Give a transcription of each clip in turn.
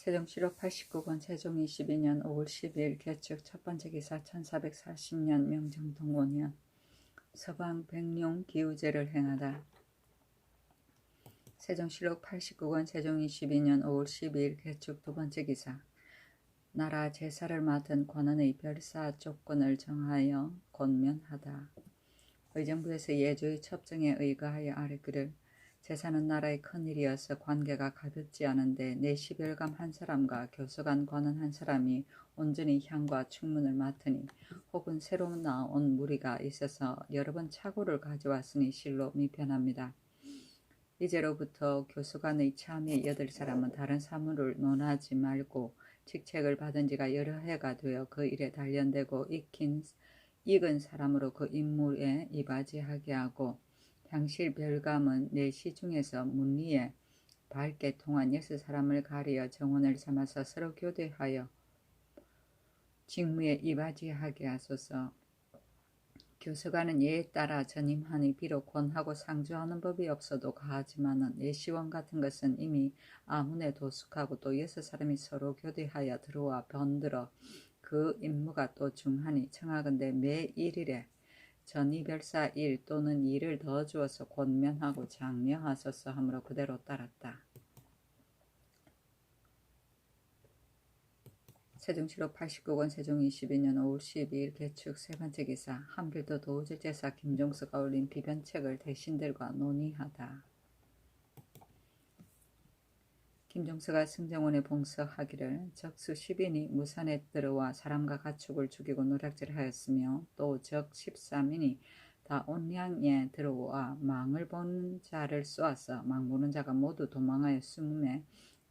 세종시록 89권 세종 22년 5월 12일 개축 첫번째 기사 1440년 명정동 5년 서방 백룡 기우제를 행하다. 세종시록 89권 세종 22년 5월 12일 개축 두번째 기사 나라 제사를 맡은 관원의 별사 조건을 정하여 권면하다. 의정부에서 예조의 첩정에 의거하여 아뢰기를 제사는 나라의 큰일이어서 관계가 가볍지 않은데 내 시별감 한 사람과 교수관 관원 한 사람이 온전히 향과 충문을 맡으니 혹은 새로 나온 무리가 있어서 여러 번 착오를 가져왔으니 실로 미편합니다. 이제로부터 교수관의 참의 8사람은 다른 사무를 논하지 말고 직책을 받은 지가 여러 해가 되어 그 일에 단련되고 익은 사람으로 그 임무에 이바지하게 하고 향실 별감은 내 시중에서 문리에 밝게 통한 6사람을 가리어 정원을 삼아서 서로 교대하여 직무에 이바지하게 하소서. 교수관은 예에 따라 전임하니 비록 권하고 상주하는 법이 없어도 가하지만은 예시원 같은 것은 이미 아문에 도숙하고 또 6사람이 서로 교대하여 들어와 번들어 그 임무가 또 중하니 청하건대 매 1일에 전이별사 일 또는 일을 더 주어서 권면하고 장려하소서 하므로 그대로 따랐다. 세종시록 89권 세종 22년 5월 12일 개축 세번째 기사 한필도 도질제사 김종수가 올린 비변책을 대신들과 논의하다. 김종수가 승정원에 봉서하기를 적수 10인이 무산에 들어와 사람과 가축을 죽이고 노략질하였으며 또 적 13인이 다 온량에 들어와 망을 보는 자를 쏘아서 망 보는 자가 모두 도망하여 숨음에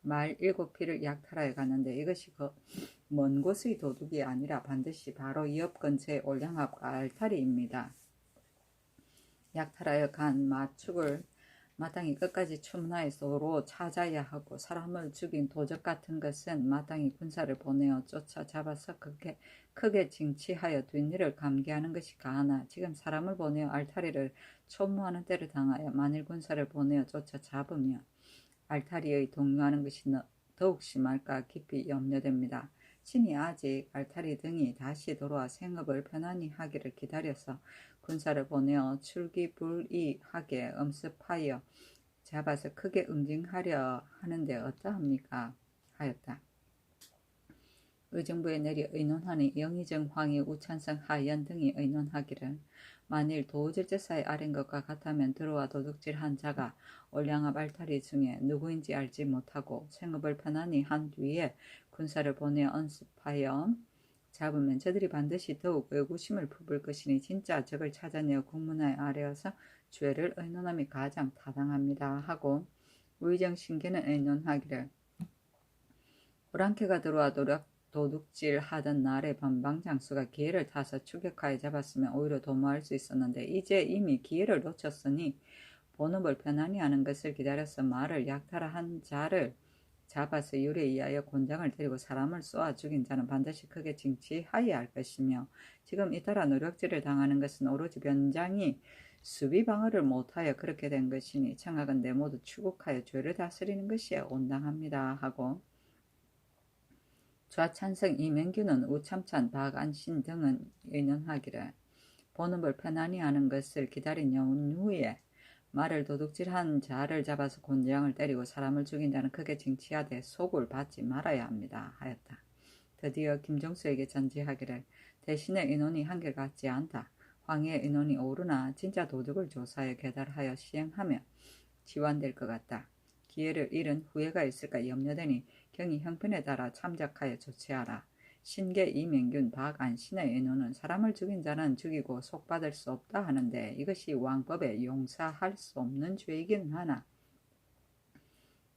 말 7필을 약탈하여 갔는데 이것이 먼 곳의 도둑이 아니라 반드시 바로 옆 근처의 올량 앞 알타리입니다. 약탈하여 간 마축을 마땅히 끝까지 추문하여 도로 찾아야 하고 사람을 죽인 도적 같은 것은 마땅히 군사를 보내어 쫓아 잡아서 크게 징치하여 뒷일을 감개하는 것이 가하나 지금 사람을 보내어 알타리를 초무하는 때를 당하여 만일 군사를 보내어 쫓아 잡으며 알타리의 동요하는 것이 더욱 심할까 깊이 염려됩니다. 신이 아직 알타리 등이 다시 돌아와 생업을 편안히 하기를 기다려서 군사를 보내어 출기불이하게 엄습하여 잡아서 크게 응징하려 하는데 어떠합니까? 하였다. 의정부에 내리 의논하니 영의정, 황희, 우찬성, 하연 등이 의논하기를 만일 도질제사의 아랜 것과 같으면 들어와 도둑질한 자가 올량 앞 알타리 중에 누구인지 알지 못하고 생업을 편안히 한 뒤에 군사를 보내어 언습하여 잡으면 저들이 반드시 더욱 의구심을 품을 것이니 진짜 적을 찾아내어 국문화에 아뢰어서 죄를 의논함이 가장 타당합니다 하고 의정신계는 의논하기를 오랑캐가 들어와 도둑질 하던 날에 반방장수가 기회를 타서 추격하여 잡았으면 오히려 도모할 수 있었는데 이제 이미 기회를 놓쳤으니 본업을 편안히 하는 것을 기다려서 말을 약탈한 자를 잡아서 율에 의하여 곤장을 때리고 사람을 쏘아 죽인 자는 반드시 크게 징치하여야 할 것이며 지금 이따라 노력질을 당하는 것은 오로지 변장이 수비 방어를 못하여 그렇게 된 것이니 청하건대 모두 추국하여 죄를 다스리는 것이 온당합니다 하고 좌찬성 이명규는 우참찬 박안신 등은 의논하기를 본업을 편안히 하는 것을 기다린 연후에 말을 도둑질한 자를 잡아서 곤장을 때리고 사람을 죽인 자는 크게 징치하되 속을 받지 말아야 합니다 하였다. 드디어 김종수에게 전지하기를 대신의 의논이 한결같지 않다. 황해의 의논이 오르나 진짜 도둑을 조사하여 계달하여 시행하며 지완될 것 같다. 기회를 잃은 후회가 있을까 염려되니 경히 형편에 따라 참작하여 조치하라. 신계 이명균 박안신의 의논은 사람을 죽인 자는 죽이고 속받을 수 없다 하는데 이것이 왕법에 용서할 수 없는 죄이긴 하나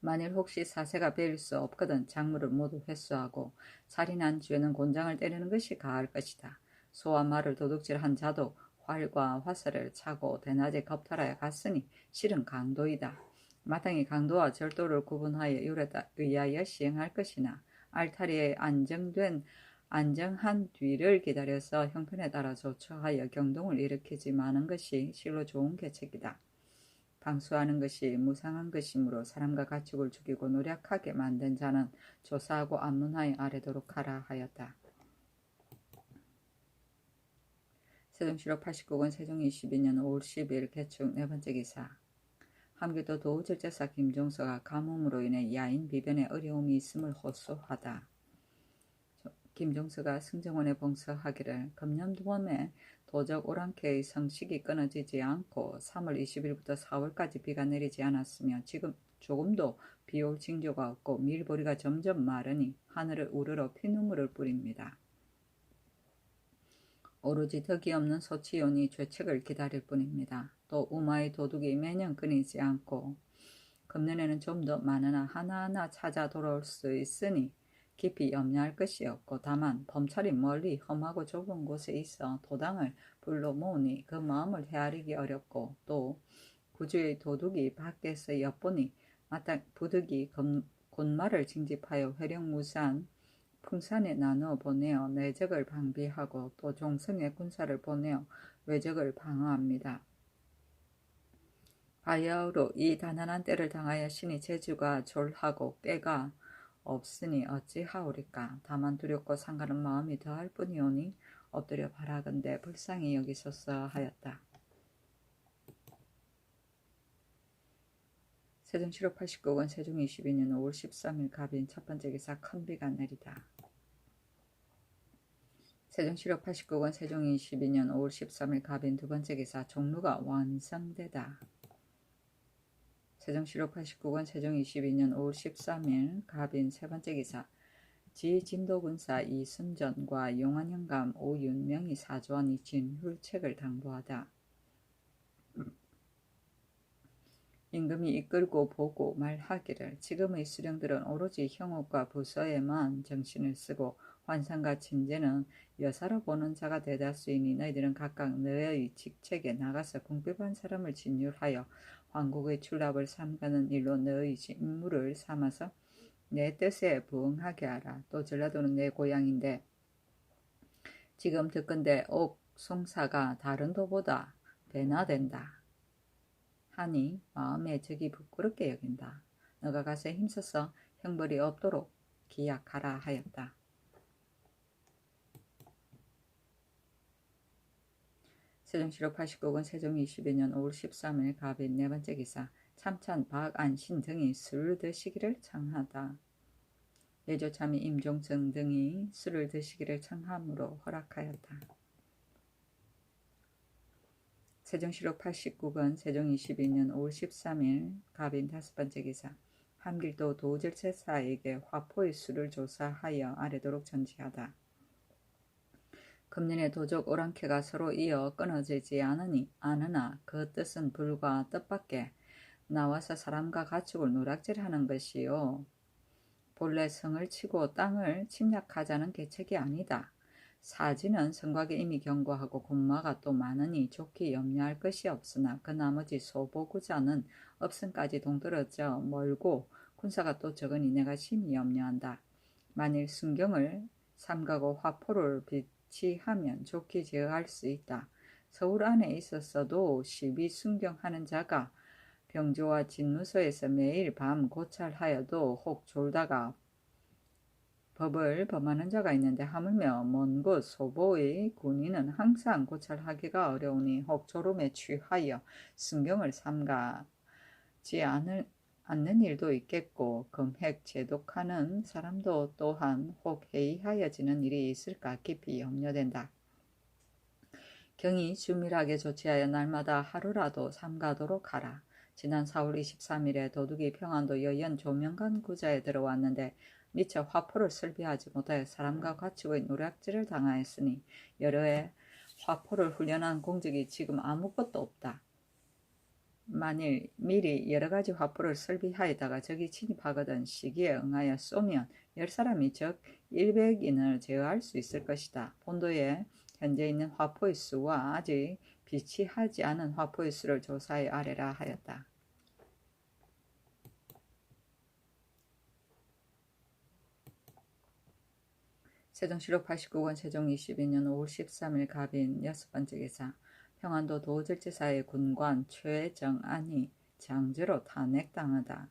만일 혹시 사세가 베일 수 없거든 작물을 모두 회수하고 살인한 죄는 곤장을 때리는 것이 가할 것이다. 소와 말을 도둑질한 자도 활과 화살을 차고 대낮에 겁탈하여 갔으니 실은 강도이다. 마땅히 강도와 절도를 구분하여 율에 의하여 시행할 것이나 알타리에 안정한 뒤를 기다려서 형편에 따라 조처하여 경동을 일으키지 마는 것이 실로 좋은 계책이다. 방수하는 것이 무상한 것이므로 사람과 가축을 죽이고 노력하게 만든 자는 조사하고 안문하여 아뢰도록 하라 하였다. 세종시로 89권 세종 22년 5월 10일 개축 네 번째 기사. 함기도 도우절제사 김종서가 가뭄으로 인해 야인 비변에 어려움이 있음을 호소하다. 김종서가 승정원에 봉서하기를 금년봄에 도적 오랑캐의 성식이 끊어지지 않고 3월 20일부터 4월까지 비가 내리지 않았으며 지금 조금도 비올 징조가 없고 밀보리가 점점 마르니 하늘을 우러러 피눈물을 뿌립니다. 오로지 덕이 없는 소치온이 죄책을 기다릴 뿐입니다. 또 우마의 도둑이 매년 끊이지 않고 금년에는 좀 더 많으나 하나하나 찾아 돌아올 수 있으니 깊이 염려할 것이 없고 다만 범찰이 멀리 험하고 좁은 곳에 있어 도당을 불러 모으니 그 마음을 헤아리기 어렵고 또 구주의 도둑이 밖에서 엿보니 마땅 부득이 곤마를 징집하여 회령무산 풍산에 나누어 보내어 내적을 방비하고 또 종성의 군사를 보내어 외적을 방어합니다. 바야흐로 이 단한한 때를 당하여 신이 제주가 졸하고 꾀가 없으니 어찌하오리까. 다만 두렵고 상가는 마음이 더할 뿐이오니 엎드려 바라건대 불쌍히 여기소서 하였다. 세종시로 89권 세종 22년 5월 13일 갑인 첫 번째 기사 큰 비가 내리다. 세종시로 89권 세종 22년 5월 13일 갑인 두 번째 기사 종루가 완성되다. 세종시로 89권 세종 22년 5월 13일 갑인 세 번째 기사 지진도군사 이순전과 용안영감 오윤명이 사주한 이 진훌책을 당부하다. 임금이 이끌고 보고 말하기를 지금의 수령들은 오로지 형옥과 부서에만 정신을 쓰고 환상과 친제는 여사로 보는 자가 대다수이니 너희들은 각각 너의 직책에 나가서 궁핍한 사람을 진율하여 황국의 출납을 삼가는 일로 너의 임무를 삼아서 내 뜻에 부응하게 하라. 또 전라도는 내 고향인데 지금 듣건대 옥 송사가 다른 도보다 배나 된다 하니 마음에 적이 부끄럽게 여긴다. 너가 가서 힘써서 형벌이 없도록 기약하라 하였다. 세종시로 89권 세종 22년 5월 13일 갑인 네 번째 기사 참찬 박안신 등이 술을 드시기를 청하다. 예조참이 임종성 등이 술을 드시기를 청함으로 허락하였다. 세종시로 89권 세종 22년 5월 13일 갑인 다섯 번째 기사 함길도 도우절제사에게 화포의 수를 조사하여 아뢰도록 전지하다. 금년에 도적 오랑캐가 서로 이어 끊어지지 않으나 그 뜻은 불과 뜻밖에 나와서 사람과 가축을 노략질하는 것이요 본래 성을 치고 땅을 침략하자는 계책이 아니다. 사지는 성곽에 이미 경고하고 군마가 또 많으니 좋게 염려할 것이 없으나 그 나머지 소보구자는 업성까지 동떨어져 멀고 군사가 또 적으니 내가 심히 염려한다. 만일 순경을 삼가고 화포를 비치하면 좋게 제어할 수 있다. 서울 안에 있었어도 시비 순경하는 자가 병조와 진무서에서 매일 밤 고찰하여도 혹 졸다가 법을 범하는 자가 있는데 하물며 먼 곳 소보의 군인은 항상 고찰하기가 어려우니 혹 졸음에 취하여 순경을 삼가지 않는 일도 있겠고 금핵 제독하는 사람도 또한 혹 해이하여지는 일이 있을까 깊이 염려된다. 경이 주밀하게 조치하여 날마다 하루라도 삼가도록 하라. 지난 4월 23일에 도둑이 평안도 여연 조명관 구자에 들어왔는데 미처 화포를 설비하지 못하여 사람과 가축의 노략질을 당하였으니 여러 해 화포를 훈련한 공적이 지금 아무것도 없다. 만일 미리 여러 가지 화포를 설비하여다가 적이 진입하거든 시기에 응하여 쏘면 10사람이 적 100인을 제어할 수 있을 것이다. 본도에 현재 있는 화포의 수와 아직 비치하지 않은 화포의 수를 조사해 아뢰라 하였다. 세종시로 89권 세종 22년 5월 13일 갑인 여섯 번째 기사 평안도 도우절제사의 군관 최정안이 장제로 탄핵당하다.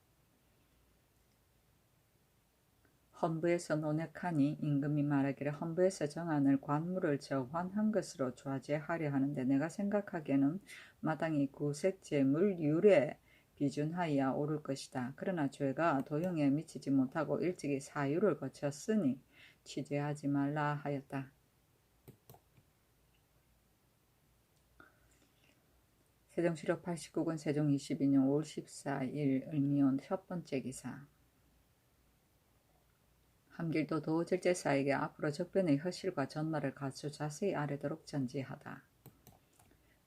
헌부에서 논핵하니 임금이 말하기를 헌부에서 정한을 관물을 저환한 것으로 좌제하려 하는데 내가 생각하기에는 마땅히 구색재물율에 비준하여야 옳을 것이다. 그러나 죄가 도용에 미치지 못하고 일찍이 사유를 거쳤으니 취죄하지 말라 하였다. 세종시록 89권 세종 22년 5월 14일 을미온 첫 번째 기사. 함길도 도질제사에게 앞으로 적변의 허실과 전말을 갖추 자세히 아뢰도록 전지하다.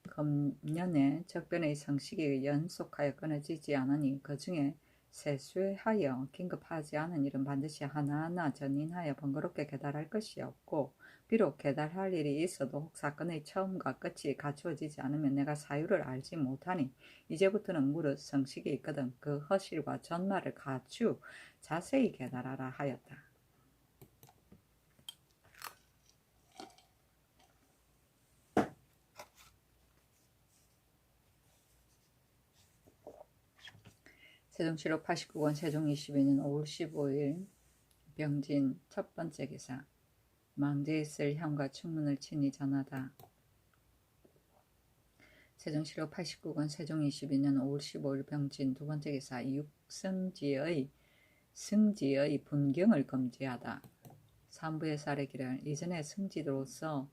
금년에 적변의 성식이 연속하여 끊어지지 않으니 그 중에 세수하여 긴급하지 않은 일은 반드시 하나하나 전인하여 번거롭게 계달할 것이 없고 비록 계달할 일이 있어도 혹 사건의 처음과 끝이 갖추어지지 않으면 내가 사유를 알지 못하니 이제부터는 무릇 성식이 있거든 그 허실과 전말을 갖추 자세히 계달하라 하였다. 세종시록 89권 세종 22년 5월 15일 병진 첫 번째 기사. 망대에 있을 형과 충문을 친히 전하다. 세종시록 89권 세종 22년 5월 15일 병진 두 번째 기사. 육성지의 승지의 분경을 금지하다. 삼부에서 아뢰기를 이전에 승지로서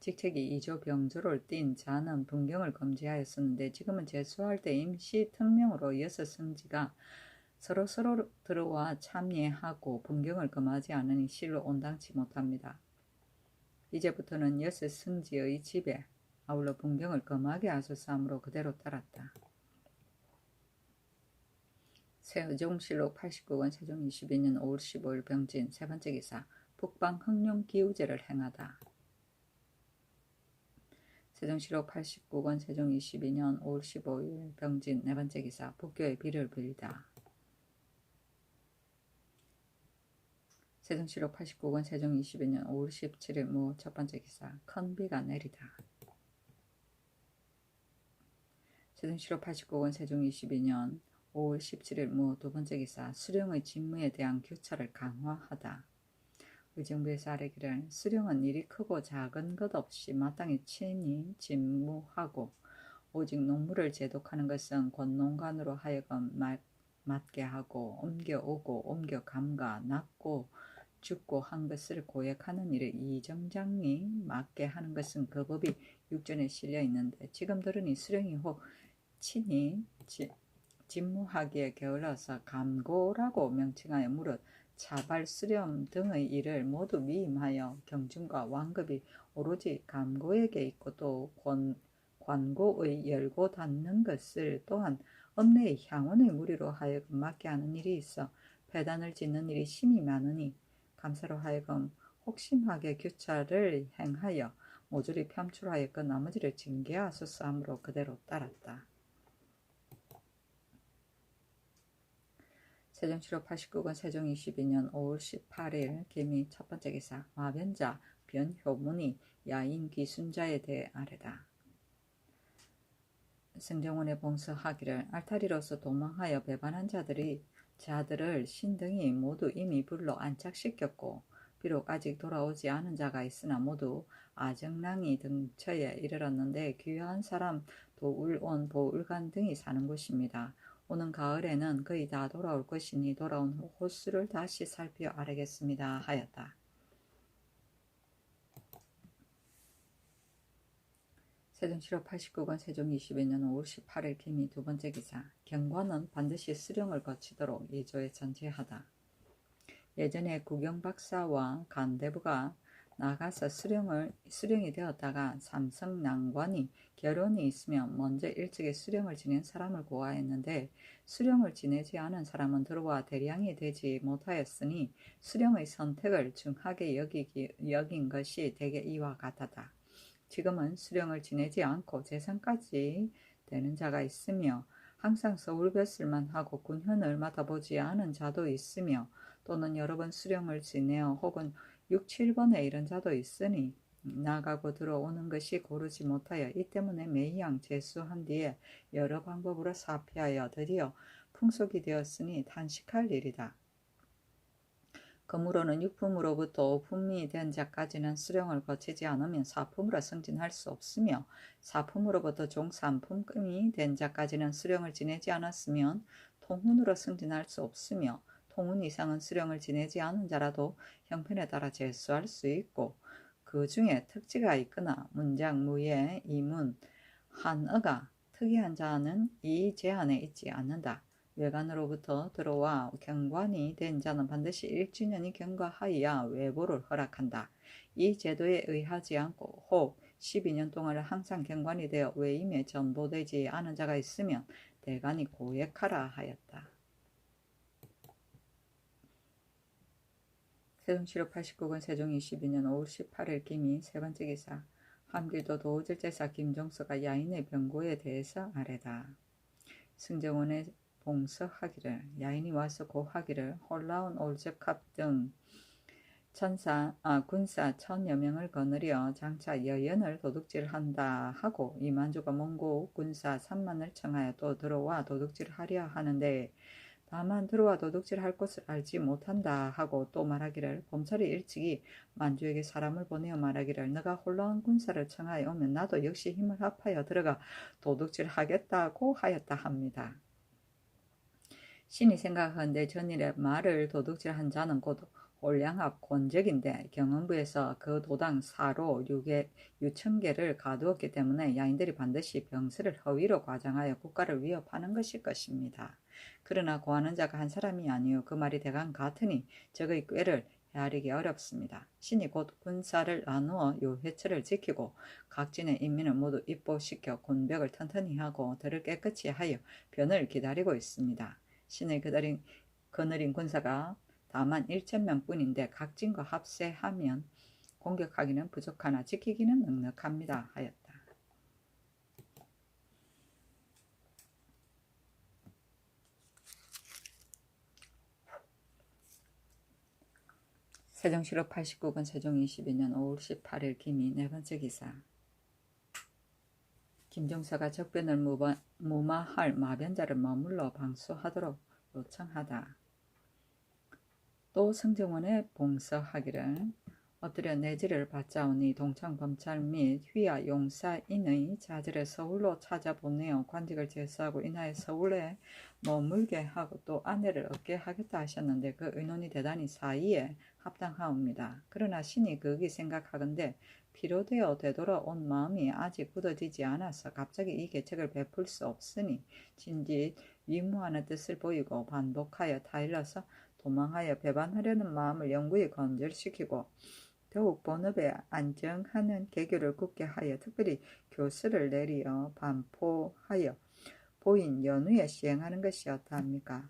직책이 2조 병조를 띈 자는 분경을 금지하였었는데 지금은 제수할 때 임시 특명으로 여섯 승지가 서로 들어와 참여하고 분경을 금하지 않으니 실로 온당치 못합니다. 이제부터는 여섯 승지의 집에 아울러 분경을 금하게 하소서 하므로 그대로 따랐다. 세종실록 89권 세종 22년 5월 15일 병진 세 번째 기사. 북방 흥룡 기우제를 행하다. 세종시록 89권 세종 22년 5월 15일 병진 네 번째 기사. 북교의 비를 빌다. 세종시록 89권 세종 22년 5월 17일 무 첫 번째 기사. 큰 비가 내리다. 세종시록 89권 세종 22년 5월 17일 무 두 번째 기사. 수령의 직무에 대한 교차를 강화하다. 의정부에서 아뢰기를 수령은 일이 크고 작은 것 없이 마땅히 친히 직무하고 오직 농무를 제독하는 것은 권농관으로 하여금 맡게 하고 옮겨오고 옮겨 감가 낫고 죽고 한 것을 고액하는 일을 이정장이 맡게 하는 것은 그 법이 육전에 실려 있는데 지금 들으니 수령이 혹 친히 직무하기에 게을러서 감고라고 명칭하여 무릇 차발 수렴 등의 일을 모두 위임하여 경중과 완급이 오로지 감고에게 있고 또 관고의 열고 닫는 것을 또한 읍내의 향원의 무리로 하여금 맡게 하는 일이 있어 배단을 짓는 일이 심히 많으니 감사로 하여금 혹심하게 교차를 행하여 모조리 편출하여 그 나머지를 징계하소서 하므로 그대로 따랐다. 세종시록 89권 세종 22년 5월 18일 기미 첫 번째 기사. 마변자 변효문이 야인 기순자에 대해 아뢰다. 승정원에 봉서하기를 알타리로서 도망하여 배반한 자들을 신등이 모두 이미 불러 안착시켰고 비록 아직 돌아오지 않은 자가 있으나 모두 아정랑이 등처에 이르렀는데 귀한 사람 도울온 보울간 등이 사는 곳입니다. 오는 가을에는 거의 다 돌아올 것이니 돌아온 호수를 다시 살펴 아뢰겠습니다 하였다. 세종시록 89권 세종 22년 5월 18일 기미 두 번째 기사. 경관은 반드시 수령을 거치도록 예조에 전제하다. 예전에 구경박사와 간대부가 나가서 수령이 되었다가 삼성난관이 결혼이 있으면 먼저 일찍이 수령을 지낸 사람을 고하였는데 수령을 지내지 않은 사람은 들어와 대량이 되지 못하였으니 수령의 선택을 중하게 여긴 것이 대개 이와 같았다. 지금은 수령을 지내지 않고 재산까지 되는 자가 있으며 항상 서울벼슬만 하고 군현을 맡아보지 않은 자도 있으며 또는 여러 번 수령을 지내어 혹은 6, 7번에 이른 자도 있으니 나가고 들어오는 것이 고르지 못하여 이 때문에 매양 재수한 뒤에 여러 방법으로 사피하여 드디어 풍속이 되었으니 탄식할 일이다. 그러므로는 육품으로부터 오품이 된 자까지는 수령을 거치지 않으면 사품으로 승진할 수 없으며 사품으로부터 종삼품이 된 자까지는 수령을 지내지 않았으면 통훈으로 승진할 수 없으며 통훈 이상은 수령을 지내지 않은 자라도 형편에 따라 재수할 수 있고 그 중에 특지가 있거나 문장무예 이문 한어가 특이한 자는 이 제한에 있지 않는다. 외관으로부터 들어와 경관이 된 자는 반드시 1주년이 경과하여야 외보를 허락한다. 이 제도에 의하지 않고 혹 12년 동안을 항상 경관이 되어 외임에 전보되지 않은 자가 있으면 대간이 고액하라 하였다. 세종시로 89권 세종 22년 5월 18일 기미 세 번째 기사 함길도 도질제사 김종서가 야인의 병고에 대해서 아래다. 승정원의 봉서하기를 야인이 와서 고하기를 홀라온 올적합 등 군사 1000여 명을 거느려 장차 여연을 도둑질한다 하고 이만주가 몽고 군사 3만을 청하여 또 들어와 도둑질하려 하는데 다만 들어와 도둑질할 곳을 알지 못한다 하고 또 말하기를 봄철이 일찍이 만주에게 사람을 보내어 말하기를 너가 홀라온 군사를 청하여 오면 나도 역시 힘을 합하여 들어가 도둑질하겠다고 하였다 합니다. 신이 생각하건대 전일에 말을 도둑질한 자는 곧 홀량합 권적인데 경흥부에서 그 도당 4로 6,000개를 가두었기 때문에 야인들이 반드시 병세를 허위로 과장하여 국가를 위협하는 것일 것입니다. 그러나 고하는 자가 한 사람이 아니요 그 말이 대강 같으니 적의 꾀를 헤아리기 어렵습니다. 신이 곧 군사를 나누어 요회처를 지키고 각진의 인민을 모두 입보시켜 군벽을 튼튼히 하고 들을 깨끗이 하여 변을 기다리고 있습니다. 신을 거느린 군사가 다만 1,000명 뿐인데 각진과 합세하면 공격하기는 부족하나 지키기는 넉넉합니다 하였다. 세종시로 89권 세종 22년 5월 18일 기미 네 번째 기사 김종서가 적변을 무마할 마변자를 머물러 방수하도록 요청하다. 또 승정원에 봉서하기를 엎드려 내지를 받자오니 동창검찰 및 휘하 용사인의 자질을 서울로 찾아보내어 관직을 제수하고 인하여 서울에 머물게 하고 또 아내를 얻게 하겠다 하셨는데 그 의논이 대단히 사이에 합당하옵니다. 그러나 신이 극이 생각하건대 피로되어 되돌아온 마음이 아직 굳어지지 않아서 갑자기 이 계책을 베풀 수 없으니 진짓 위무하는 뜻을 보이고 반복하여 타일러서 도망하여 배반하려는 마음을 영구히 건절시키고 더욱 본업에 안정하는 계교를 굳게 하여 특별히 교수를 내리어 반포하여 보인 연후에 시행하는 것이 어떠합니까?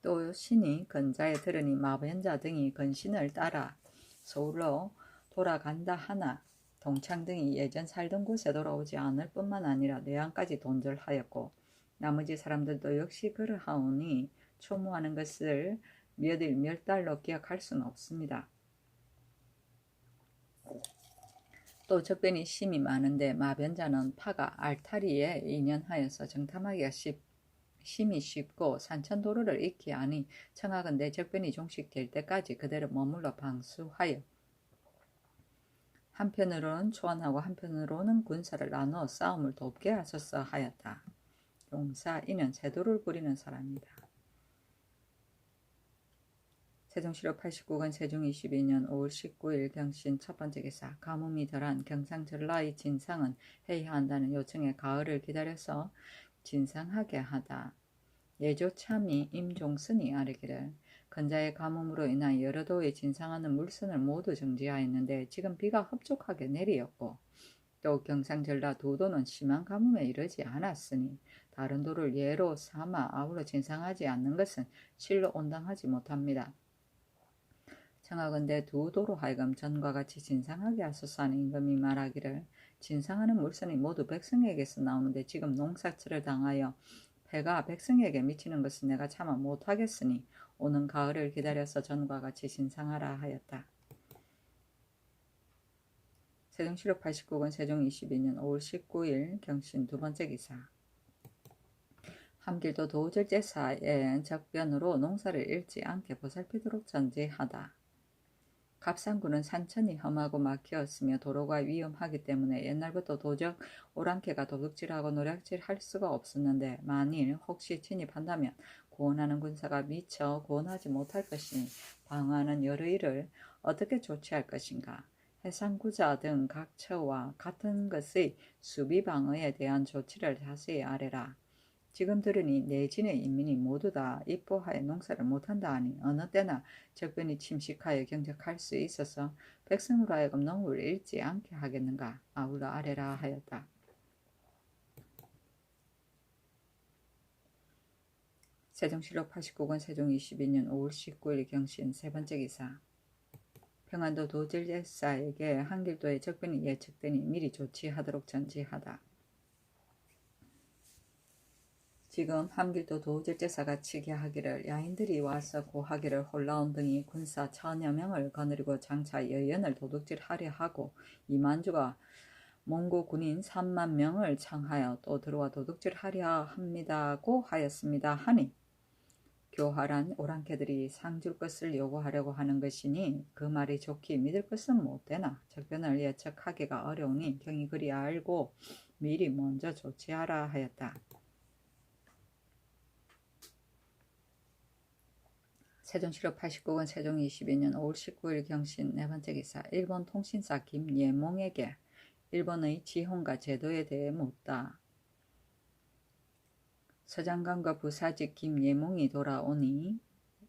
또 신이 건자에 들으니 마변자 등이 건신을 따라 서울로 돌아간다 하나 동창 등이 예전 살던 곳에 돌아오지 않을 뿐만 아니라 내안까지 돈절하였고 나머지 사람들도 역시 그러하오니 추모하는 것을 몇 일 몇 달로 기억할 수는 없습니다. 또 적변이 심이 많은데 마변자는 파가 알타리에 인연하여서 정탐하기가 심이 쉽고 산천도로를 익히 아니 청하건대 적변이 종식될 때까지 그대로 머물러 방수하여 한편으로는 초안하고 한편으로는 군사를 나누어 싸움을 돕게 하소서 하였다. 용사이는 제도를 부리는 사람이다. 세종시로 89권 세종 22년 5월 19일 경신 첫 번째 기사 가뭄이 덜한 경상전라의 진상은 회의한다는 요청에 가을을 기다려서 진상하게 하다. 예조참이 임종선이 아뢰기를 건자의 가뭄으로 인한 여러 도의 진상하는 물선을 모두 정지하였는데 지금 비가 흡족하게 내리었고 또 경상전라 두 도는 심한 가뭄에 이르지 않았으니 다른 도를 예로 삼아 아울러 진상하지 않는 것은 실로 온당하지 못합니다. 청하건대 두 도로 하여금 전과 같이 진상하게 하소서 하는 임금이 말하기를 진상하는 물선이 모두 백성에게서 나오는데 지금 농사철을 당하여 배가 백성에게 미치는 것은 내가 참아 못하겠으니 오는 가을을 기다려서 전과 같이 진상하라 하였다. 세종시록 89권 세종 22년 5월 19일 경신 두 번째 기사. 함길도 도절제사의 적변으로 농사를 잃지 않게 보살피도록 전지하다. 갑상구는 산천이 험하고 막히었으며 도로가 위험하기 때문에 옛날부터 도적 오랑캐가 도둑질하고 노략질할 수가 없었는데 만일 혹시 진입한다면 구원하는 군사가 미처 구원하지 못할 것이니 방어하는 여러 일을 어떻게 조치할 것인가. 해상구자 등 각 처와 같은 것의 수비 방어에 대한 조치를 자세히 아뢰라. 지금 들으니 내 진의 인민이 모두 다 입보하여 농사를 못한다 하니 어느 때나 적변이 침식하여 경작할 수 있어서 백성으로 하여금 농을 잃지 않게 하겠는가. 아울러 아뢰라 하였다. 세종시록 89권 세종 22년 5월 19일 경신 세 번째 기사. 평안도 도질제사에게 한길도의 적변이 예측되니 미리 조치하도록 전지하다. 지금 함길도 도질제사가 치게하기를 야인들이 와서 고하기를 홀라온 등이 군사 1000여 명을 거느리고 장차 여연을 도둑질하려 하고 이만주가 몽고 군인 3만 명을 청하여 또 들어와 도둑질하려 합니다고 하였습니다 하니 교활한 오랑캐들이 상줄 것을 요구하려고 하는 것이니 그 말이 좋기 믿을 것은 못되나 적변을 예측하기가 어려우니 경히 그리 알고 미리 먼저 조치하라 하였다. 세종시록 89권 세종 22년 5월 19일 경신 네 번째 기사. 일본 통신사 김예몽에게 일본의 지형과 제도에 대해 묻다. 서장관과 부사직 김예몽이 돌아오니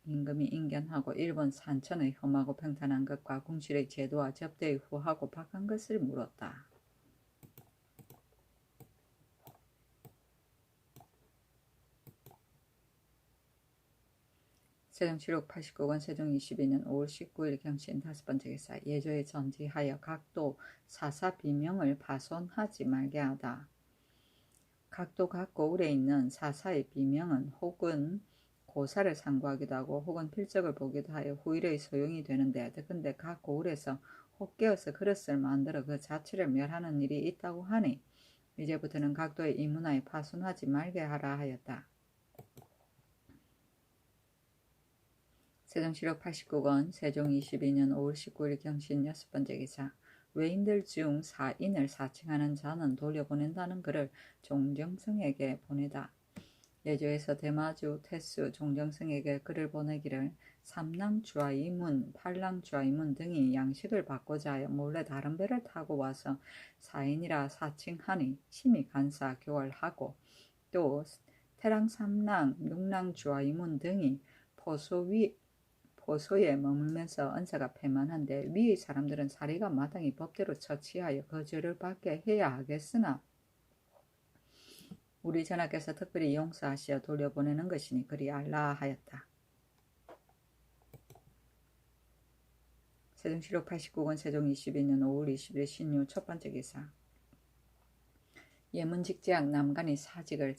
임금이 인견하고 일본 산천의 험하고 평탄한 것과 궁실의 제도와 접대의 후하고 박한 것을 물었다. 세종시록 89권 세종 22년 5월 19일 경신 다섯 번째 기사. 예조에 전지하여 각도 사사 비명을 파손하지 말게 하다. 각도 각 고을에 있는 사사의 비명은 혹은 고사를 상고하기도 하고 혹은 필적을 보기도 하여 후일의 소용이 되는데 더군데 각 고을에서 혹 깨어서 그릇을 만들어 그 자체를 멸하는 일이 있다고 하니 이제부터는 각도의 이 문화에 파손하지 말게 하라 하였다. 세종시록 89권 세종 22년 5월 19일 경신 여섯 번째 기사. 외인들 중 사인을 사칭하는 자는 돌려보낸다는 글을 종정승에게 보내다. 예조에서 대마주 태수 종정승에게 글을 보내기를 삼랑주아이문, 팔랑주아이문 등이 양식을 받고자 하여 몰래 다른 배를 타고 와서 사인이라 사칭하니 심히 간사 교활하고 또 태랑삼랑, 육랑주아이문 등이 포소에 머물면서 언사가 패만한데 위의 사람들은 사리가 마땅히 법대로 처치하여 거절을 받게 해야 하겠으나 우리 전하께서 특별히 용서하시어 돌려보내는 것이니 그리 알라 하였다. 세종시록 89권 세종 22년 5월 20일 신유 첫 번째 기사. 예문직제학 남간이 사직을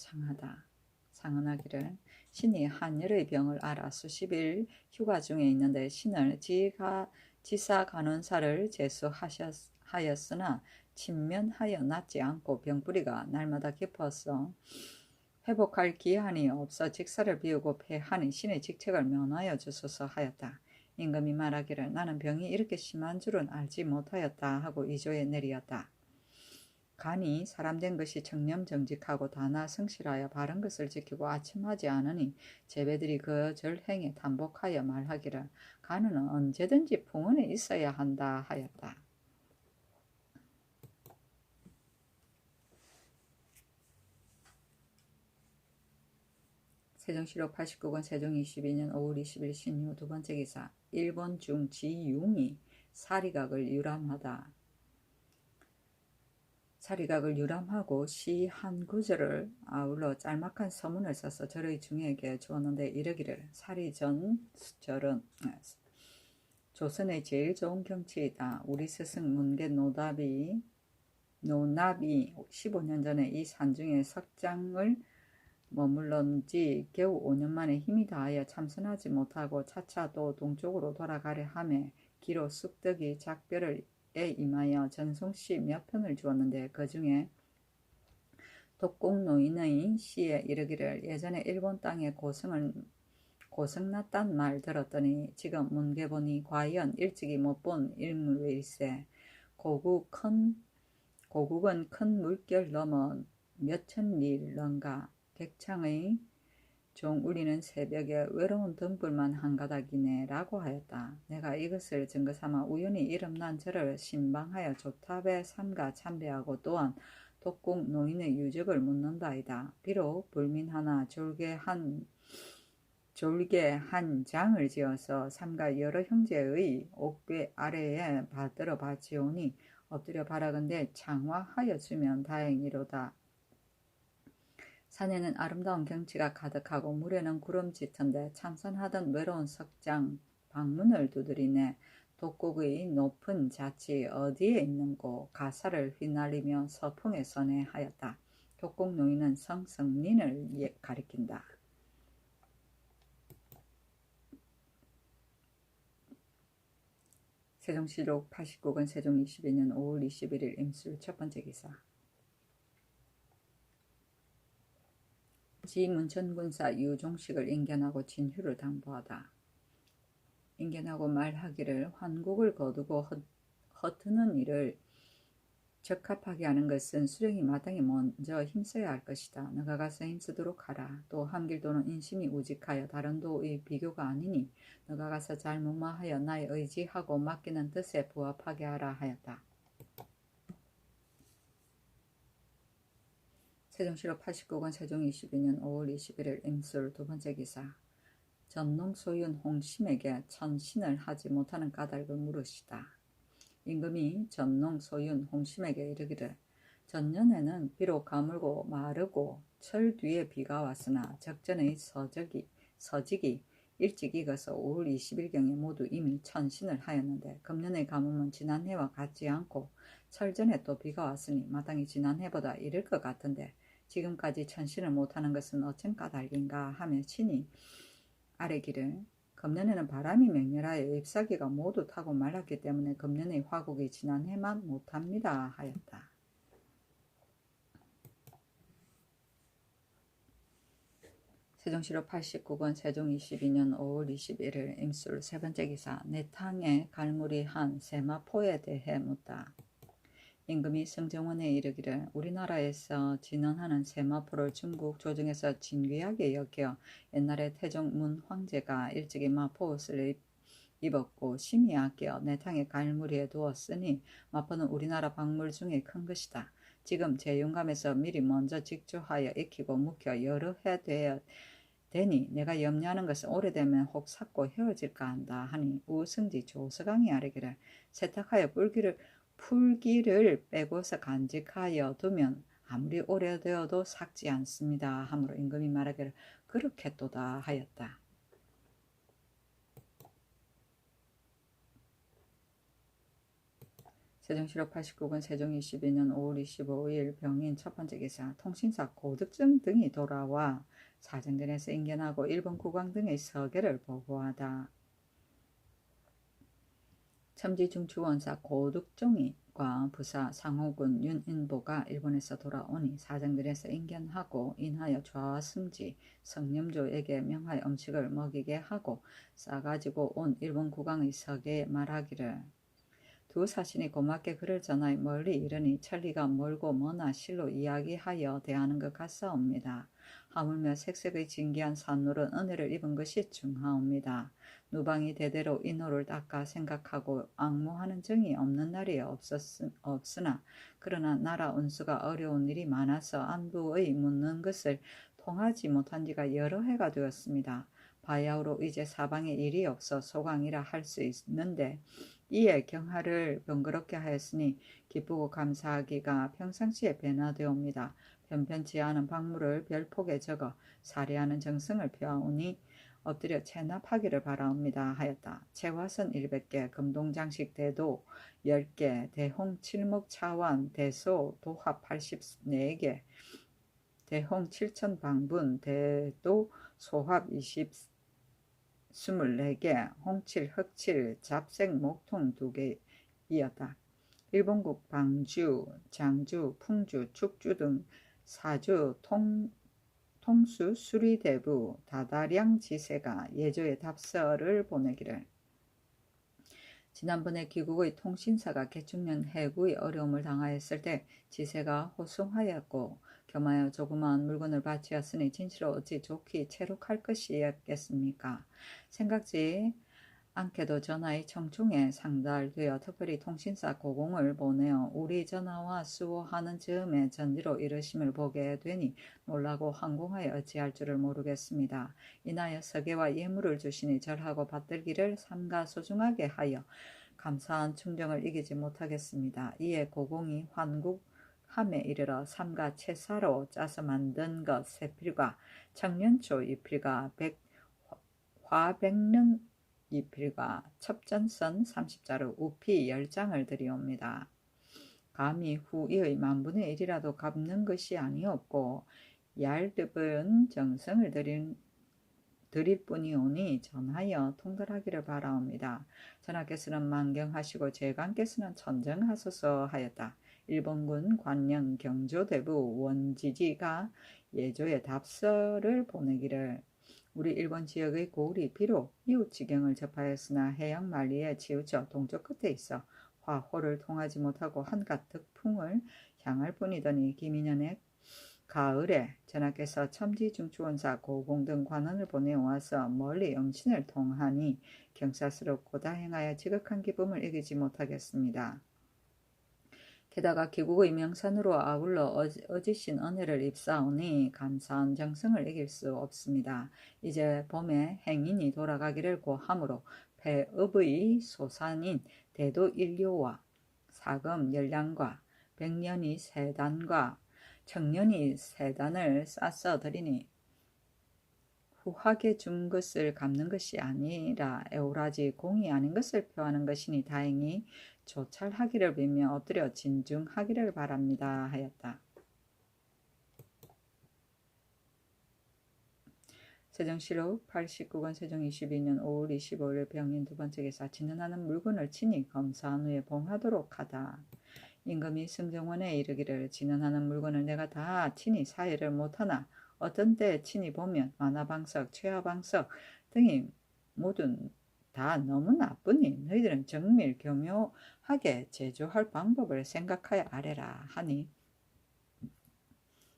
상언하기를 신이 한열의 병을 알아 수십일 휴가 중에 있는데 신을 지사 간원사를 제수하였으나 침면하여 낫지 않고 병뿌리가 날마다 깊어서 회복할 기한이 없어 직사를 비우고 패하니 신의 직책을 면하여 주소서 하였다. 임금이 말하기를 나는 병이 이렇게 심한 줄은 알지 못하였다 하고 이조에 내리었다. 간이 사람된 것이 청렴정직하고 다나 성실하여 바른 것을 지키고 아침하지 않으니 제배들이 그 절행에 담복하여 말하기를 간은 언제든지 풍원에 있어야 한다 하였다. 세종시록 89권 세종 22년 5월 20일 신유 두 번째 기사. 일본 중 지융이 사리각을 유람하다. 사리각을 유람하고 시 한 구절을 아울러 짤막한 서문을 써서 절의 중에게 주었는데 이르기를 사리전절은 조선의 제일 좋은 경치이다. 우리 스승 문계 노납이 15년 전에 이 산중에 석장을 머물렀는 지 겨우 5년 만에 힘이 다하여 참선하지 못하고 차차 또 동쪽으로 돌아가려 하매 기로 쑥덕이 작별을 임하여 전송시 몇 편을 주었는데 그 중에 독곡노인의 시에 이르기를 예전에 일본 땅에 고성났단 말 들었더니 지금 문개보니 과연 일찍이 못 본 인물일세. 고국은 큰 물결 넘어 몇천 리런가 객창의 종 울리는 새벽에 외로운 등불만 한 가닥이네 라고 하였다. 내가 이것을 증거삼아 우연히 이름난 저를 신방하여 조탑에 삼가 참배하고 또한 독곡 노인의 유적을 묻는다이다. 비록 불민 하나 졸게 한 장을 지어서 삼가 여러 형제의 옥배 아래에 받들어 바치오니 엎드려 바라건대 장화하여 주면 다행이로다. 산에는 아름다운 경치가 가득하고 물에는 구름 짙은데 참선하던 외로운 석장 방문을 두드리네. 독곡의 높은 잣이 어디에 있는고 가사를 휘날리며 서풍에 서네 하였다. 독곡 노인은 성성린을 가리킨다. 세종시록 89권 세종 22년 5월 21일 임술 첫 번째 기사. 지 문천군사 유종식을 인견하고 진휴를 당부하다. 인견하고 말하기를 환국을 거두고 허트는 일을 적합하게 하는 것은 수령이 마땅히 먼저 힘써야 할 것이다. 너가 가서 힘쓰도록 하라. 또 함길도는 인심이 우직하여 다른 도의 비교가 아니니 너가 가서 잘 무마하여 나의 의지하고 맡기는 뜻에 부합하게 하라 하였다. 세종시록 89권 세종 22년 5월 21일 임술 두 번째 기사. 전농 소윤 홍심에게 천신을 하지 못하는 까닭을 물으시다. 임금이 전농 소윤 홍심에게 이르기를 전년에는 비록 가물고 마르고 철 뒤에 비가 왔으나 적전의 서직이 일찍 익어서 5월 20일경에 모두 이미 천신을 하였는데 금년의 가뭄은 지난해와 같지 않고 철전에 또 비가 왔으니 마땅히 지난해보다 이를 것 같은데 지금까지 천신을 못하는 것은 어쩐 까닭인가 하며 친히 아뢰기를 금년에는 바람이 맹렬하여 잎사귀가 모두 타고 말랐기 때문에 금년의 화국이 지난해만 못합니다 하였다. 세종시록 89권 세종 22년 5월 21일 임술 세 번째 기사. 내탕에 갈무리 한 세마포에 대해 묻다. 임금이 승정원에 이르기를 우리나라에서 진언하는 세마포를 중국 조정에서 진귀하게 여겨 옛날에 태종 문 황제가 일찍이 마포옷을 입었고 심히 아껴 내탕에 갈무리에 두었으니 마포는 우리나라 박물 중에 큰 것이다. 지금 제 영감에서 미리 먼저 직조하여 익히고 묵혀 여러 해 되니 내가 염려하는 것은 오래되면 혹 삭고 헤어질까 한다 하니 우승지 조서강이 아뢰기를 세탁하여 풀기를 빼고서 간직하여 두면 아무리 오래되어도 삭지 않습니다 하므로 임금이 말하기를 그렇겠도다 하였다. 세종시록 89권 세종 22년 5월 25일 병인 첫 번째 기사. 통신사 고득증 등이 돌아와 사정전에서 인견하고 일본 국왕 등의 서계를 보고하다. 첨지중추원사 고득종이과 부사 상호군 윤인보가 일본에서 돌아오니 사정들에서 인견하고 인하여 좌승지 성념조에게 명하여 음식을 먹이게 하고 싸가지고 온 일본 국왕의 서계에 말하기를 두 사신이 고맙게 그를 전하여 멀리 이르니 천리가 멀고 머나 실로 이야기하여 대하는 것 같사옵니다. 하물며 색색의 진귀한 산놀은 은혜를 입은 것이 중하옵니다. 누방이 대대로 인호를 닦아 생각하고 앙모하는 정이 없는 날이 없으나 그러나 나라 운수가 어려운 일이 많아서 안부의 묻는 것을 통하지 못한 지가 여러 해가 되었습니다. 바야흐로 이제 사방에 일이 없어 소강이라 할 수 있는데 이에 경하를 번거롭게 하였으니 기쁘고 감사하기가 평상시에 변화되옵니다. 편편치 않은 박물을 별폭에 적어 사례하는 정성을 표하오니 엎드려 체납하기를 바라옵니다 하였다. 채화선 100개, 금동장식 대도 10개, 대홍 칠목 차완, 대소 도합 84개, 대홍 7천 방분, 대도 소합 24개, 홍칠, 흑칠, 잡색 목통 2개이었다. 일본국 방주, 장주, 풍주, 축주 등 사주, 통수, 수리대부, 다다량 지세가 예조의 답서를 보내기를 지난번에 귀국의 통신사가 개축년 해구의 어려움을 당하였을 때 지세가 호송하였고 겸하여 조그마한 물건을 바치었으니 진실로 어찌 좋게 체록할 것이었겠습니까? 생각지 않게도 전하의 청중에 상달되어 특별히 통신사 고공을 보내어 우리 전하와 수호하는 즈음에 전지로 이르심을 보게 되니 놀라고 황공하여 어찌할 줄을 모르겠습니다. 이나여 서계와 예물을 주시니 절하고 받들기를 삼가 소중하게 하여 감사한 충정을 이기지 못하겠습니다. 이에 고공이 환국함에 이르러 삼가 채사로 짜서 만든 것 세필과 청년초 이필과 화백능 이필과 첩전선 30자루 우피 10장을 드리옵니다. 감히 후이의 만분의 1이라도 갚는 것이 아니었고 얄듭은 정성을 드릴 뿐이오니 전하여 통달하기를 바라옵니다. 전하께서는 만경하시고 제간께서는 천정하소서 하였다. 일본군 관영 경조대부 원지지가 예조의 답서를 보내기를 우리 일본 지역의 고을이 비록 이웃 지경을 접하였으나 해양 만리에 치우쳐 동쪽 끝에 있어 화호를 통하지 못하고 한갓 득풍을 향할 뿐이더니 김인년의 가을에 전하께서 첨지중추원사 고공 등 관원을 보내와서 멀리 영친을 통하니 경사스럽고 다행하여 지극한 기쁨을 이기지 못하겠습니다. 게다가 귀국의 명산으로 아울러 어지신 은혜를 입사오니 감사한 정성을 이길 수 없습니다. 이제 봄에 행인이 돌아가기를 고함으로 폐업의 소산인 대도일료와 사금 열량과 백년이 세단과 청년이 세단을 싸서 드리니 후하게 준 것을 갚는 것이 아니라 에오라지 공이 아닌 것을 표하는 것이니 다행히 조찰하기를 빌며 엎드려 진중하기를 바랍니다 하였다. 세정실록 89권 세종 22년 5월 25일 병인 두 번째 기사 진언하는 물건을 친히 검사한 후에 봉하도록 하다. 임금이 승정원에 이르기를 진언하는 물건을 내가 다 친히 사회를 못하나 어떤 때 친히 보면 만화방석, 최하방석 등이 모두 다 너무 나쁘니 너희들은 정밀 교묘하게 제조할 방법을 생각하여 아래라 하니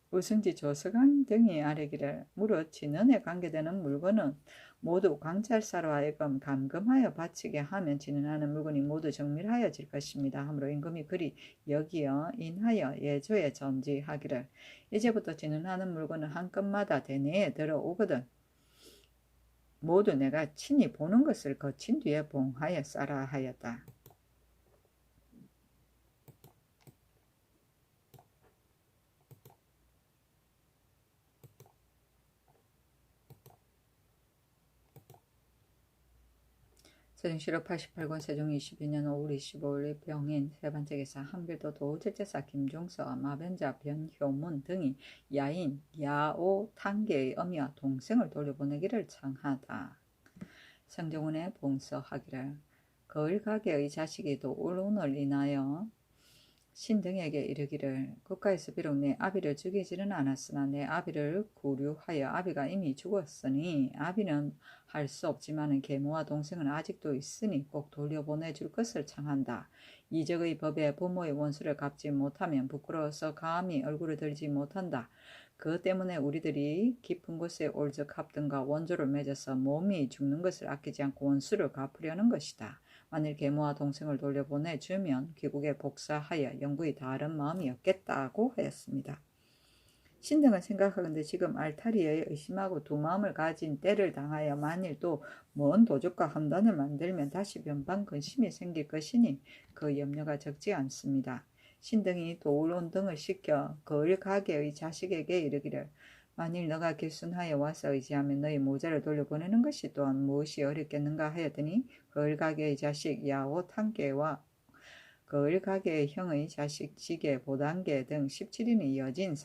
우승지 조석왕 등이 아뢰기를 무릇 진언에 관계되는 물건은 모두 광찰사로 하여금 감금하여 바치게 하면 진언하는 물건이 모두 정밀하여질 것입니다. 하므로 임금이 그리 여기어 인하여 예조에 전지하기를 이제부터 진언하는 물건은 한 건마다 대내에 들어오거든 모두 내가 친히 보는 것을 거친 뒤에 봉하여 싸라 하였다. 세종실록 88권 세종 22년 5월 25일 병인 세 번째 기사 한길도 도제제사 김종서 마변자 변효문 등이 야인 야오 탕계의 어미와 동생을 돌려보내기를 청하다. 성종원에 봉서하기를 거을 가게의 자식이 도울운을 인하여 신등에게 이르기를 국가에서 비록 내 아비를 죽이지는 않았으나 내 아비를 구류하여 아비가 이미 죽었으니 아비는 할 수 없지만 계모와 동생은 아직도 있으니 꼭 돌려보내줄 것을 청한다. 이적의 법에 부모의 원수를 갚지 못하면 부끄러워서 감히 얼굴을 들지 못한다. 그 때문에 우리들이 깊은 곳에 올적합등과 원조를 맺어서 몸이 죽는 것을 아끼지 않고 원수를 갚으려는 것이다. 만일 계모와 동생을 돌려보내주면 귀국에 복사하여 영구히 다른 마음이었겠다고 하였습니다. 신등은 생각하건대 지금 알타리에 의심하고 두 마음을 가진 때를 당하여 만일 또 먼 도적과 함단을 만들면 다시 변방 근심이 생길 것이니 그 염려가 적지 않습니다. 신등이 도울온 등을 시켜 거을 가게의 자식에게 이르기를 만일 너가 길순하여 와서 의지하면 너희 모자를 돌려보내는 것이 또한 무엇이 어렵겠는가 하였더니 거을 가게의 자식 야오 탕계와 거을 가게의 형의 자식 지게 보단계 등 17인이 이어진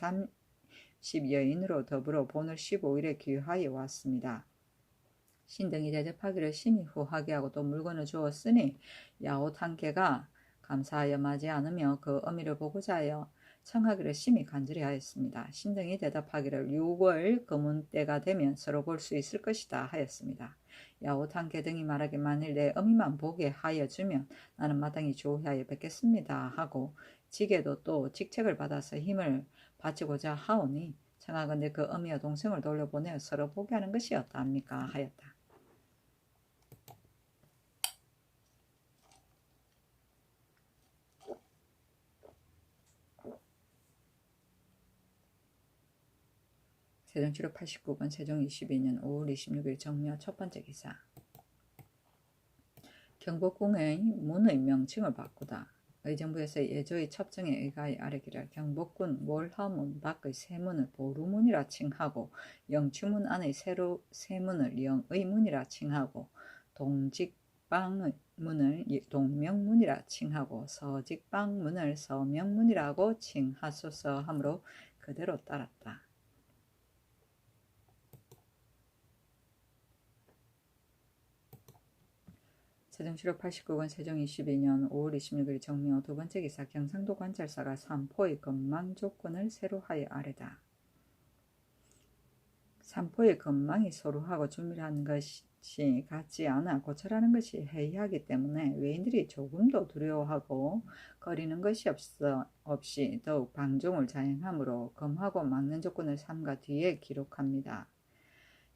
30여인으로 더불어 본을 15일에 귀하여 왔습니다. 신등이 대접하기를 심히 후하게 하고 또 물건을 주었으니 야오 탕계가 감사하여 맞이 않으며 그 어미를 보고자 하여 청하기를 심히 간절히 하였습니다. 신등이 대답하기를 6월 금운 때가 되면 서로 볼 수 있을 것이다 하였습니다. 야호탕 개등이 말하기 만일 내 어미만 보게 하여 주면 나는 마땅히 조회하여 뵙겠습니다 하고 직에도 또 직책을 받아서 힘을 바치고자 하오니 청하건대 그 어미와 동생을 돌려보내어 서로 보게 하는 것이 어떠합니까 하였다. 세종치료 89번 세종 22년 5월 26일 정묘 첫 번째 기사. 경복궁의 문의 명칭을 바꾸다. 의정부에서 예조의 첩정에 의가하여 아뢰기를 경복궁 월화문 밖의 세문을 보루문이라 칭하고 영추문 안의 세문을 영의문이라 칭하고 동직방의 문을 동명문이라 칭하고 서직방문을 서명문이라고 칭하소서 하므로 그대로 따랐다. 세종시로 89권 세종 22년 5월 26일 정묘 두 번째 기사. 경상도 관찰사가 삼포의 건망 조건을 새로 하여 아뢰다. 삼포의 건망이 서로하고 준밀한 것이 같지 않아 고찰하는 것이 해이하기 때문에 외인들이 조금도 두려워하고 거리는 것이 없이 더욱 방종을 자행하므로 검하고 막는 조건을 삼가 뒤에 기록합니다.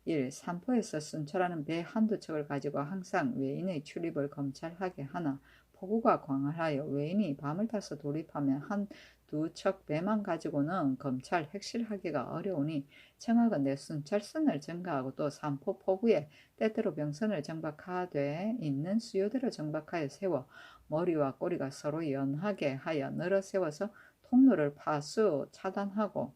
1. 삼포에서 순찰하는 배 한두 척을 가지고 항상 외인의 출입을 검찰하게 하나 폭우가 광활하여 외인이 밤을 타서 돌입하면 한두 척 배만 가지고는 검찰 핵실하기가 어려우니 청하건대 순찰선을 증가하고 또 삼포 포구에 때때로 병선을 정박하되 있는 수요대로 정박하여 세워 머리와 꼬리가 서로 연하게 하여 늘어 세워서 통로를 파수 차단하고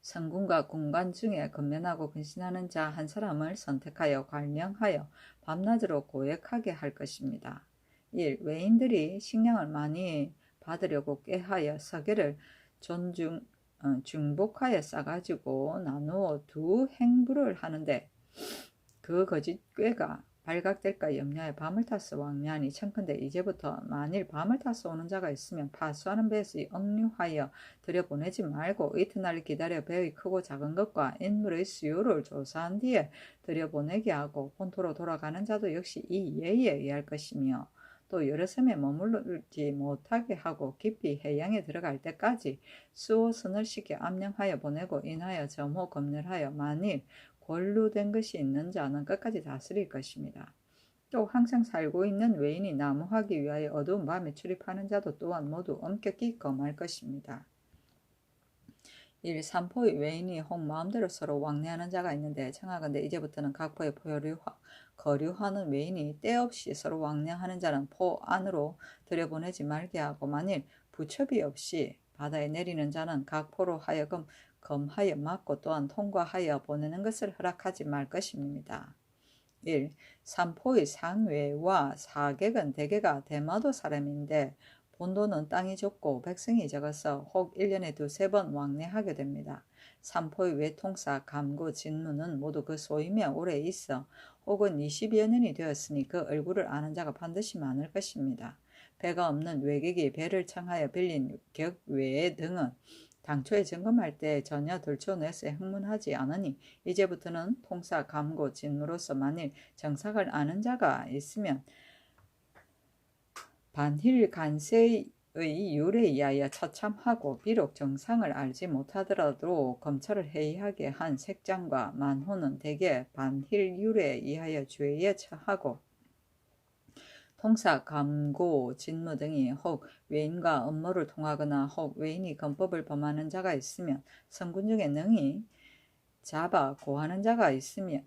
성군과 군관 중에 근면하고 근신하는 자 한 사람을 선택하여 관명하여 밤낮으로 고액하게 할 것입니다. 1. 외인들이 식량을 많이 받으려고 꾀하여 서계를 중복하여 싸가지고 나누어 두 행부를 하는데 그 거짓 꾀가 발각될까 염려해 밤을 타서 왕래하니 청컨대 이제부터 만일 밤을 타서 오는 자가 있으면 파수하는 배에서 억류하여 들여보내지 말고 이튿날 기다려 배의 크고 작은 것과 인물의 수요를 조사한 뒤에 들여보내게 하고 본토로 돌아가는 자도 역시 이 예에 의할 것이며 또 여러 섬에 머물지 못하게 하고 깊이 해양에 들어갈 때까지 수호선을 시켜 암령하여 보내고 인하여 점호 검열하여 만일 권루된 것이 있는 자는 끝까지 다스릴 것입니다. 또 항상 살고 있는 외인이 나무하기 위하여 어두운 밤에 출입하는 자도 또한 모두 엄격히 검할 것입니다. 1. 삼포의 외인이 혹 마음대로 서로 왕래하는 자가 있는데 청하건대 이제부터는 각 포에 거류하는 외인이 때없이 서로 왕래하는 자는 포 안으로 들여보내지 말게 하고 만일 부첩이 없이 바다에 내리는 자는 각 포로 하여금 검하여 막고 또한 통과하여 보내는 것을 허락하지 말 것입니다. 1. 삼포의 상외와 사객은 대개가 대마도 사람인데 본도는 땅이 좁고 백성이 적어서 혹 1년에 두세 번 왕래하게 됩니다. 삼포의 외통사, 감구, 진무는 모두 그 소임에 오래 있어 혹은 20여 년이 되었으니 그 얼굴을 아는 자가 반드시 많을 것입니다. 배가 없는 외객이 배를 청하여 빌린 격외 등은 당초에 점검할 때 전혀 들춰내서 행문하지 않으니 이제부터는 통사, 감고, 진무로서 만일 정삭을 아는 자가 있으면 반힐 간세의 율에 의하여 처참하고 비록 정상을 알지 못하더라도 검찰을 해이하게 한 색장과 만호는 대개 반힐 율에 의하여 죄에 처하고 통사, 감고, 진무 등이 혹 외인과 음모를 통하거나 혹 외인이 검법을 범하는 자가 있으면 성군 중에 능히 잡아 고하는 자가 있으면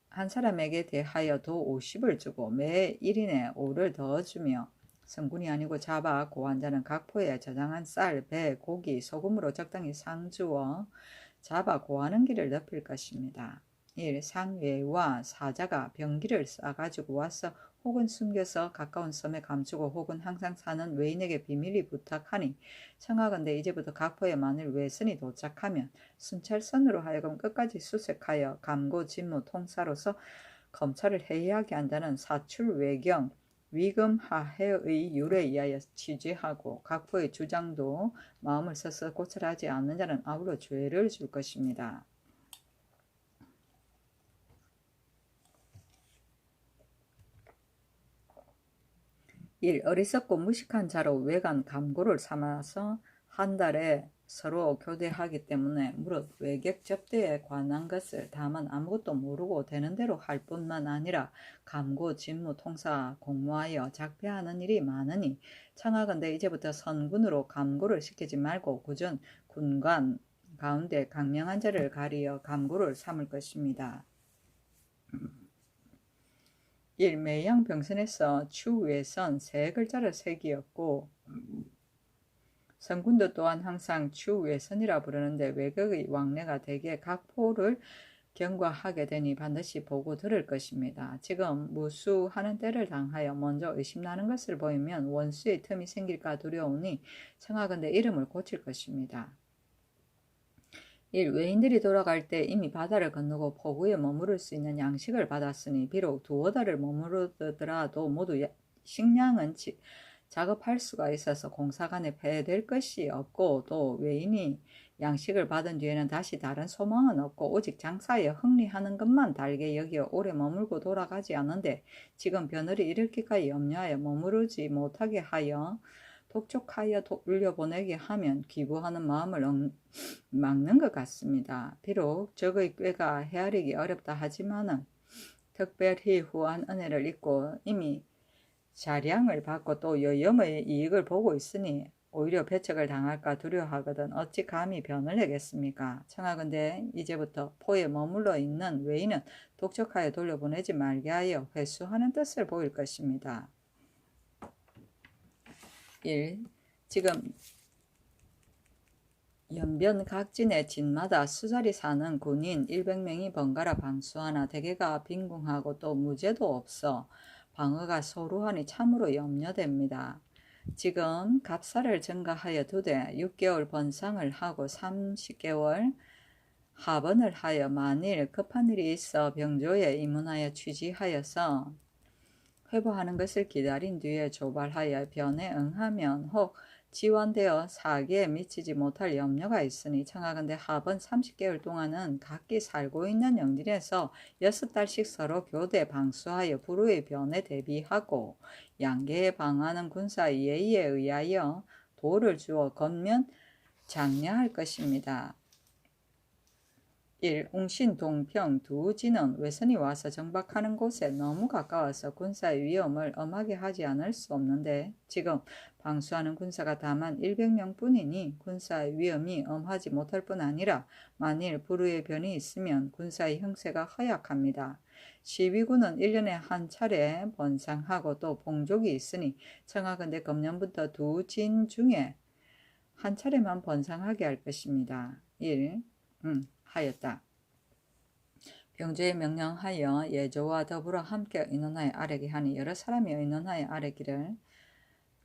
한 사람에게 대하여 도 50을 주고 매 1인에 5를 더 주며 성군이 아니고 잡아 고한 자는 각 포에 저장한 쌀, 배, 고기, 소금으로 적당히 상주어 잡아 고하는 길을 넓힐 것입니다. 1. 상외와 사자가 병기를 싸가지고 와서 혹은 숨겨서 가까운 섬에 감추고 혹은 항상 사는 외인에게 비밀히 부탁하니 청하건대 이제부터 각포에 만일 외선이 도착하면 순찰선으로 하여금 끝까지 수색하여 감고, 진무, 통사로서 검찰을 해이하게 한다는 사출 외경 위금하해의 율에 의하여 취지하고 각부의 주장도 마음을 써서 고찰하지 않는 자는 아울러 죄를 줄 것입니다. 1. 어리석고 무식한 자로 외간 감고를 삼아서 한 달에 서로 교대하기 때문에 무릇 외객 접대에 관한 것을 다만 아무것도 모르고 되는 대로 할 뿐만 아니라 감고 직무 통사 공모하여 작폐하는 일이 많으니 청하건대 이제부터 선군으로 감고를 시키지 말고 굳은 군관 가운데 강명한 자를 가리어 감고를 삼을 것입니다. 1. 매양 병선에서 추외선 세 글자를 새기었고 선군도 또한 항상 추외선이라 부르는데 외국의 왕래가 대개 각 포를 경과하게 되니 반드시 보고 들을 것입니다. 지금 무수하는 때를 당하여 먼저 의심나는 것을 보이면 원수의 틈이 생길까 두려우니 청하건대 이름을 고칠 것입니다. 1. 외인들이 돌아갈 때 이미 바다를 건너고 포구에 머무를 수 있는 양식을 받았으니 비록 두어 달을 머무르더라도 모두 식량은 작업할 수가 있어서 공사간에 폐될 것이 없고 또 외인이 양식을 받은 뒤에는 다시 다른 소망은 없고 오직 장사에 흥리하는 것만 달게 여기어 오래 머물고 돌아가지 않는데 지금 변을이 일으킬까 염려하여 머무르지 못하게 하여 독촉하여 돌려보내게 하면 기부하는 마음을 막는 것 같습니다. 비록 적의 꾀가 헤아리기 어렵다 하지만은 특별히 후한 은혜를 잊고 이미 자량을 받고 또 여염의 이익을 보고 있으니 오히려 배척을 당할까 두려워하거든 어찌 감히 변을 내겠습니까? 청하건대 이제부터 포에 머물러 있는 외인은 독촉하여 돌려보내지 말게 하여 회수하는 뜻을 보일 것입니다. 1. 지금 연변 각진의 진마다 수자리 사는 군인 100명이 번갈아 방수하나 대개가 빈궁하고 또 무죄도 없어 방어가 소루하니 참으로 염려됩니다. 지금 갑사를 증가하여 2대 6개월 번상을 하고 30개월 하번을 하여 만일 급한 일이 있어 병조에 입문하여 취지하여서 회복하는 것을 기다린 뒤에 조발하여 변에 응하면 혹 지원되어 사기에 미치지 못할 염려가 있으니 청하건대 하번 30개월 동안은 각기 살고 있는 영진에서 6달씩 서로 교대 방수하여 불후의 변에 대비하고 양계에 방하는 군사의 예의에 의하여 도를 주어 겉면 장려할 것입니다. 1. 웅신, 동평 두 진은 외선이 와서 정박하는 곳에 너무 가까워서 군사의 위험을 엄하게 하지 않을 수 없는데 지금 방수하는 군사가 다만 100명 뿐이니 군사의 위험이 엄하지 못할 뿐 아니라 만일 불후의 변이 있으면 군사의 형세가 허약합니다. 시위군은 1년에 한 차례 번상하고 또 봉족이 있으니 청하건대 금년부터 두 진 중에 한 차례만 번상하게 할 것입니다. 1. 하였다. 병조에 명령하여 예조와 더불어 함께 의논하여 아뢰게 하니 여러 사람이 의논하여 아뢰기를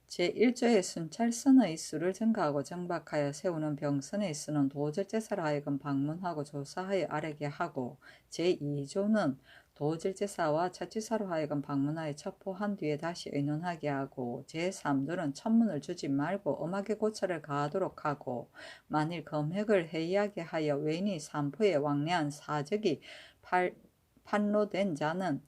제1조의 순찰선의 수를 증가하고 정박하여 세우는 병선의 수는 도절제사로 하여금 방문하고 조사하여 아뢰게 하고 제2조는 도절제사와 차치사로 하여금 방문하여 첩보한 뒤에 다시 의논하게 하고 제3조는 천문을 주지 말고 엄하게 고찰을 가하도록 하고 만일 검획을 해이하게 하여 외인이 산포에 왕래한 사적이 탈로된 자는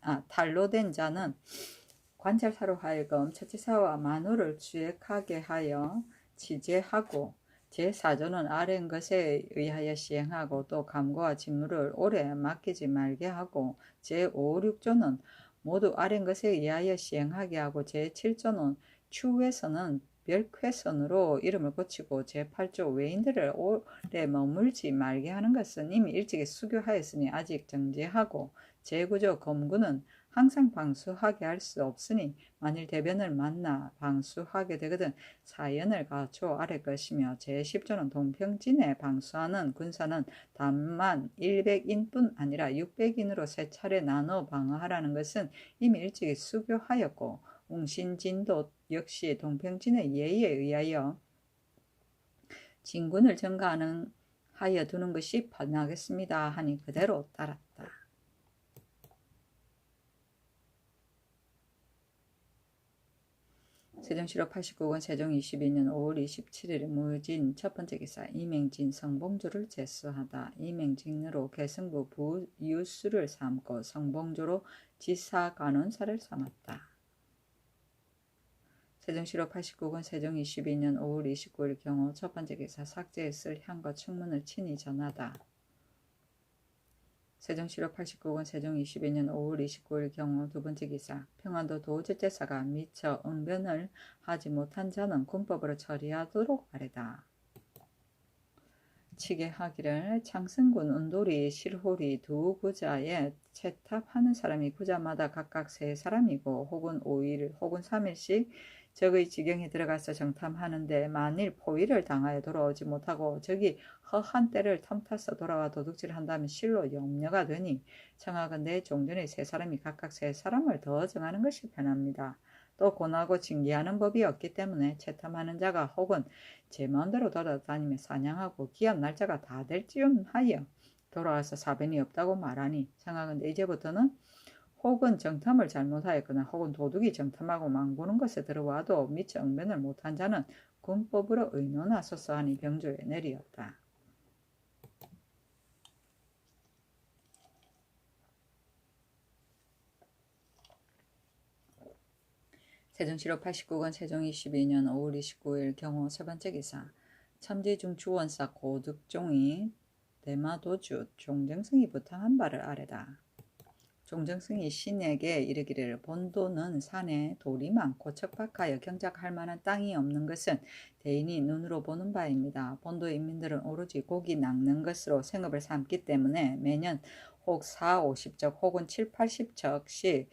관찰사로 하여금 차치사와 만호를 주액하게 하여 치제하고 제4조는 아래인 것에 의하여 시행하고 또 감고와 직무를 오래 맡기지 말게 하고 제5, 6조는 모두 아래인 것에 의하여 시행하게 하고 제7조는 추후에서는 멸쾌선으로 이름을 고치고 제8조 외인들을 오래 머물지 말게 하는 것은 이미 일찍이 수교하였으니 아직 정지하고 제9조 검구는 항상 방수하게 할 수 없으니 만일 대변을 만나 방수하게 되거든 사연을 갖춰 아래 것이며 제10조는 동평진에 방수하는 군사는 다만 100인뿐 아니라 600인으로 세 차례 나눠 방어하라는 것은 이미 일찍이 수교하였고 웅신진도 역시 동평진의 예의에 의하여 진군을 증가하여 두는 것이 번하겠습니다 하니 그대로 따랐다. 세종시로 89권 세종 22년 5월 27일 무진 첫 번째 기사 이맹진 성봉조를 제수하다. 이맹진으로 개성부 부유수를 삼고 성봉조로 지사간원사를 삼았다. 세종시로 89권 세종 22년 5월 29일 경우 첫 번째 기사 삭제했을 향과 충문을 친히 전하다. 세종시로 89권 세종 22년 5월 29일 경우 두 번째 기사 평안도 도지제사가 미처 응변을 하지 못한 자는 군법으로 처리하도록 하래다. 치게하기를 창승군 은돌이 실홀이 두 구자에 채탑하는 사람이 구자마다 각각 3사람이고 혹은 5일 혹은 3일씩 적의 지경에 들어가서 정탐하는데 만일 포위를 당하여 돌아오지 못하고 적이 허한 때를 틈타서 돌아와 도둑질한다면 실로 염려가 되니 청하건대 종전의 3사람이 각각 3사람을 더 정하는 것이 편합니다. 또 권하고 징계하는 법이 없기 때문에 채탐하는 자가 혹은 제 마음대로 돌아다니며 사냥하고 기한 날짜가 다 될 즈음 하여 돌아와서 사변이 없다고 말하니 청하건대 이제부터는 혹은 정탐을 잘못하였거나 혹은 도둑이 정탐하고 망구는 것에 들어와도 미처 응변을 못한 자는 군법으로 의논하소서 하니 병조에 내리었다. 세종시로 89권 세종 22년 5월 29일 경우 세 번째 기사 첨지중 주원사 고득종이 대마도주 종정승이 부탁한 바를 아래다. 종정승이 신에게 이르기를 본도는 산에 돌이 많고 척박하여 경작할 만한 땅이 없는 것은 대인이 눈으로 보는 바입니다. 본도의 인민들은 오로지 고기 낚는 것으로 생업을 삼기 때문에 매년 혹 4, 50척 혹은 7, 80척씩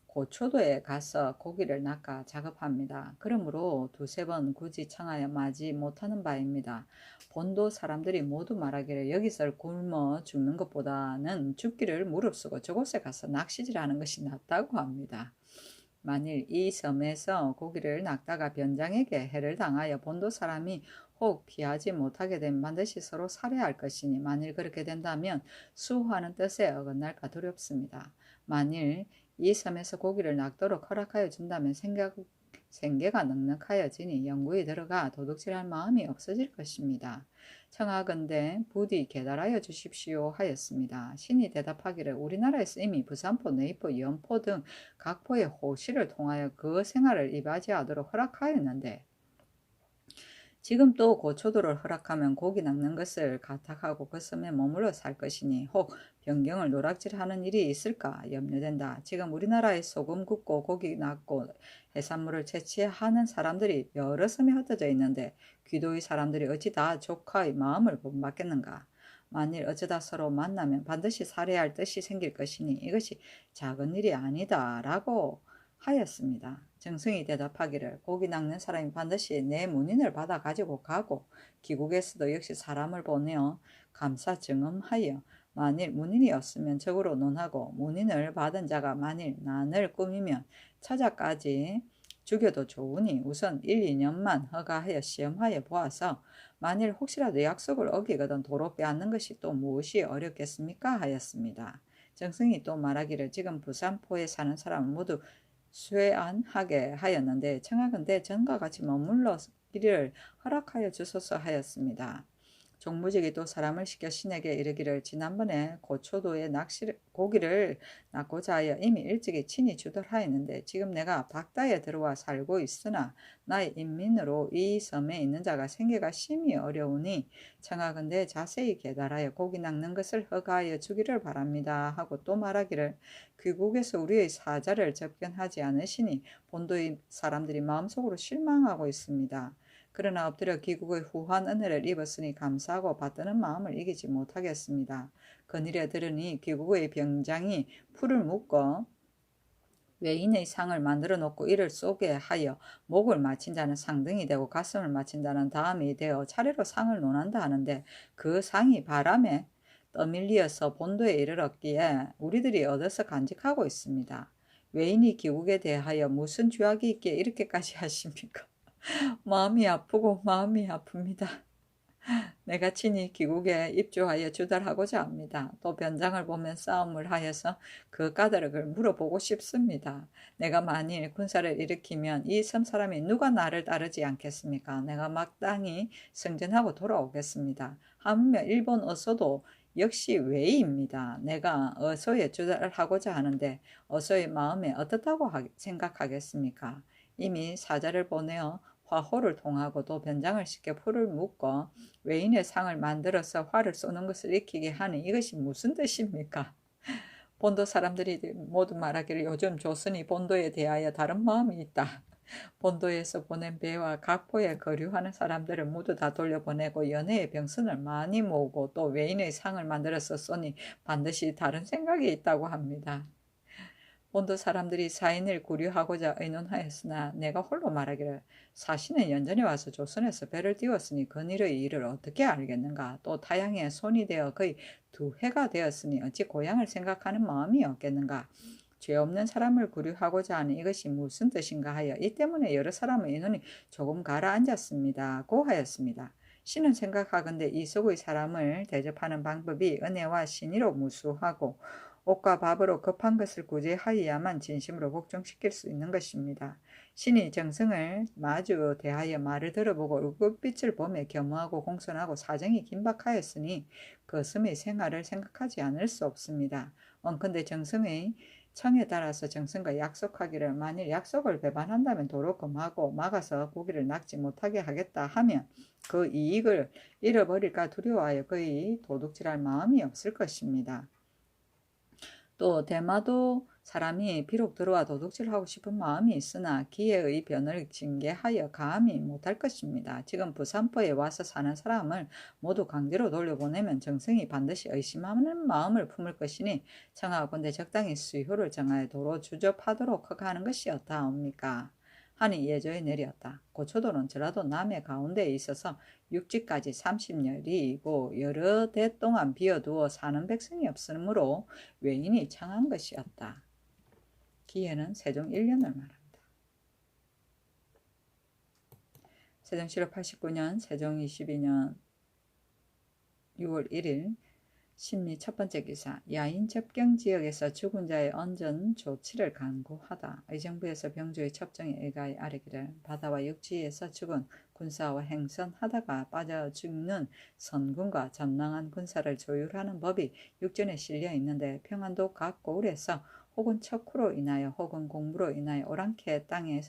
고초도에 가서 고기를 낚아 작업합니다. 그러므로 두세 번 굳이 청하여 마지 못하는 바입니다. 본도 사람들이 모두 말하기를 여기서 굶어 죽는 것보다는 죽기를 무릅쓰고 저곳에 가서 낚시질하는 것이 낫다고 합니다. 만일 이 섬에서 고기를 낚다가 변장에게 해를 당하여 본도 사람이 혹 피하지 못하게 되면 반드시 서로 살해할 것이니 만일 그렇게 된다면 수호하는 뜻에 어긋날까 두렵습니다. 만일 이 섬에서 고기를 낚도록 허락하여 준다면 생계가 넉넉하여지니 영구히 들어가 도둑질할 마음이 없어질 것입니다. 청하건대 부디 계달하여 주십시오 하였습니다. 신이 대답하기를 우리나라에서 이미 부산포, 내이포, 연포 등 각 포의 호시를 통하여 그 생활을 이바지하도록 허락하였는데 지금 또 고초도를 허락하면 고기 낚는 것을 가탁하고 그 섬에 머물러 살 것이니 혹 변경을 노락질하는 일이 있을까 염려된다. 지금 우리나라에 소금 굽고 고기 낚고 해산물을 채취하는 사람들이 여러 섬에 흩어져 있는데 귀도의 사람들이 어찌 다 조카의 마음을 본받겠는가. 만일 어쩌다 서로 만나면 반드시 살해할 뜻이 생길 것이니 이것이 작은 일이 아니다 라고 하였습니다. 정승이 대답하기를 고기 낚는 사람이 반드시 내 문인을 받아 가지고 가고 기국에서도 역시 사람을 보내어 감사 증언하여 만일 문인이 없으면 적으로 논하고 문인을 받은 자가 만일 난을 꾸미면 처자까지 죽여도 좋으니 우선 1, 2년만 허가하여 시험하여 보아서 만일 혹시라도 약속을 어기거든 도로 빼앗는 것이 또 무엇이 어렵겠습니까 하였습니다. 정승이 또 말하기를 지금 부산포에 사는 사람은 모두 쇠안하게 하였는데 청하건대 전과 같이 머물러기를 허락하여 주소서 하였습니다. 종무직이 또 사람을 시켜 신에게 이르기를 지난번에 고초도에 고기를 낚고자 하여 이미 일찍이 친히 주도하였는데 지금 내가 박다에 들어와 살고 있으나 나의 인민으로 이 섬에 있는 자가 생계가 심히 어려우니 청하건대 자세히 계달하여 고기 낚는 것을 허가하여 주기를 바랍니다 하고 또 말하기를 귀국에서 우리의 사자를 접견하지 않으시니 본도의 사람들이 마음속으로 실망하고 있습니다. 그러나 엎드려 귀국의 후한 은혜를 입었으니 감사하고 받드는 마음을 이기지 못하겠습니다. 그늘에 들으니 귀국의 병장이 풀을 묶어 외인의 상을 만들어 놓고 이를 쏘게 하여 목을 맞힌 자는 상등이 되고 가슴을 맞힌 자는 다음이 되어 차례로 상을 논한다 하는데 그 상이 바람에 떠밀리어서 본도에 이르렀기에 우리들이 얻어서 간직하고 있습니다. 외인이 귀국에 대하여 무슨 죄악이 있기에 이렇게까지 하십니까? 마음이 아프고 마음이 아픕니다. 내가 친히 귀국에 입주하여 주달하고자 합니다. 또 변장을 보면 싸움을 하여서 그 까닭을 물어보고 싶습니다. 내가 만일 군사를 일으키면 이 섬 사람이 누가 나를 따르지 않겠습니까? 내가 마땅히 승진하고 돌아오겠습니다. 하물며 일본 어소도 역시 외이입니다. 내가 어소에 주달하고자 하는데 어소의 마음에 어떻다고 생각하겠습니까? 이미 사자를 보내어 화호를 통하고도 변장을 시켜 풀을 묶어 외인의 상을 만들어서 화를 쏘는 것을 익히게 하는 이것이 무슨 뜻입니까? 본도 사람들이 모두 말하기를 요즘 조선이 본도에 대하여 다른 마음이 있다. 본도에서 보낸 배와 각포에 거류하는 사람들을 모두 다 돌려보내고 연회의 병선을 많이 모으고 또 외인의 상을 만들어서 쏘니 반드시 다른 생각이 있다고 합니다. 본도 사람들이 사인을 구류하고자 의논하였으나 내가 홀로 말하기를 사신은 연전에 와서 조선에서 배를 띄웠으니 근일의 일을 어떻게 알겠는가. 또 타향에 손이 되어 거의 2해가 되었으니 어찌 고향을 생각하는 마음이 없겠는가. 죄 없는 사람을 구류하고자 하는 이것이 무슨 뜻인가 하여 이 때문에 여러 사람의 인원이 조금 가라앉았습니다. 고 하였습니다. 신은 생각하건대 이속의 사람을 대접하는 방법이 은혜와 신의로 무수하고 옷과 밥으로 급한 것을 구제하여야만 진심으로 복종시킬 수 있는 것입니다. 신이 정성을 마주 대하여 말을 들어보고 얼굴빛을 보며 겸허하고 공손하고 사정이 긴박하였으니 그 섬의 생활을 생각하지 않을 수 없습니다. 원컨대 정성의 청에 따라서 정성과 약속하기를 만일 약속을 배반한다면 도로 금하고 막아서 고기를 낚지 못하게 하겠다 하면 그 이익을 잃어버릴까 두려워하여 거의 도둑질할 마음이 없을 것입니다. 또 대마도 사람이 비록 들어와 도둑질하고 싶은 마음이 있으나 기회의 변을 징계하여 감히 못할 것입니다. 지금 부산포에 와서 사는 사람을 모두 강제로 돌려보내면 정성이 반드시 의심하는 마음을 품을 것이니 청하건대 적당히 수효를 정하여 도로 주접하도록 하는 것이 어떠하옵니까? 하니 예조에 내렸다. 고초도는 전라도 남해 가운데에 있어서 육지까지 30여리이고 여러 대 동안 비어두어 사는 백성이 없으므로 외인이 청한 것이었다. 기해는 세종 1년을 말한다. 세종실록 89년 세종 22년 6월 1일 신미 첫 번째 기사 야인 접경 지역에서 죽은 자의 언전 조치를 간구하다. 의정부에서 병조의 첩정에 의가에 아뢰기를 바다와 육지에서 죽은 군사와 행선하다가 빠져 죽는 선군과 전망한 군사를 조율하는 법이 육전에 실려 있는데 평안도 각 고을에서 혹은 척후로 인하여 혹은 공부로 인하여 오랑캐 땅에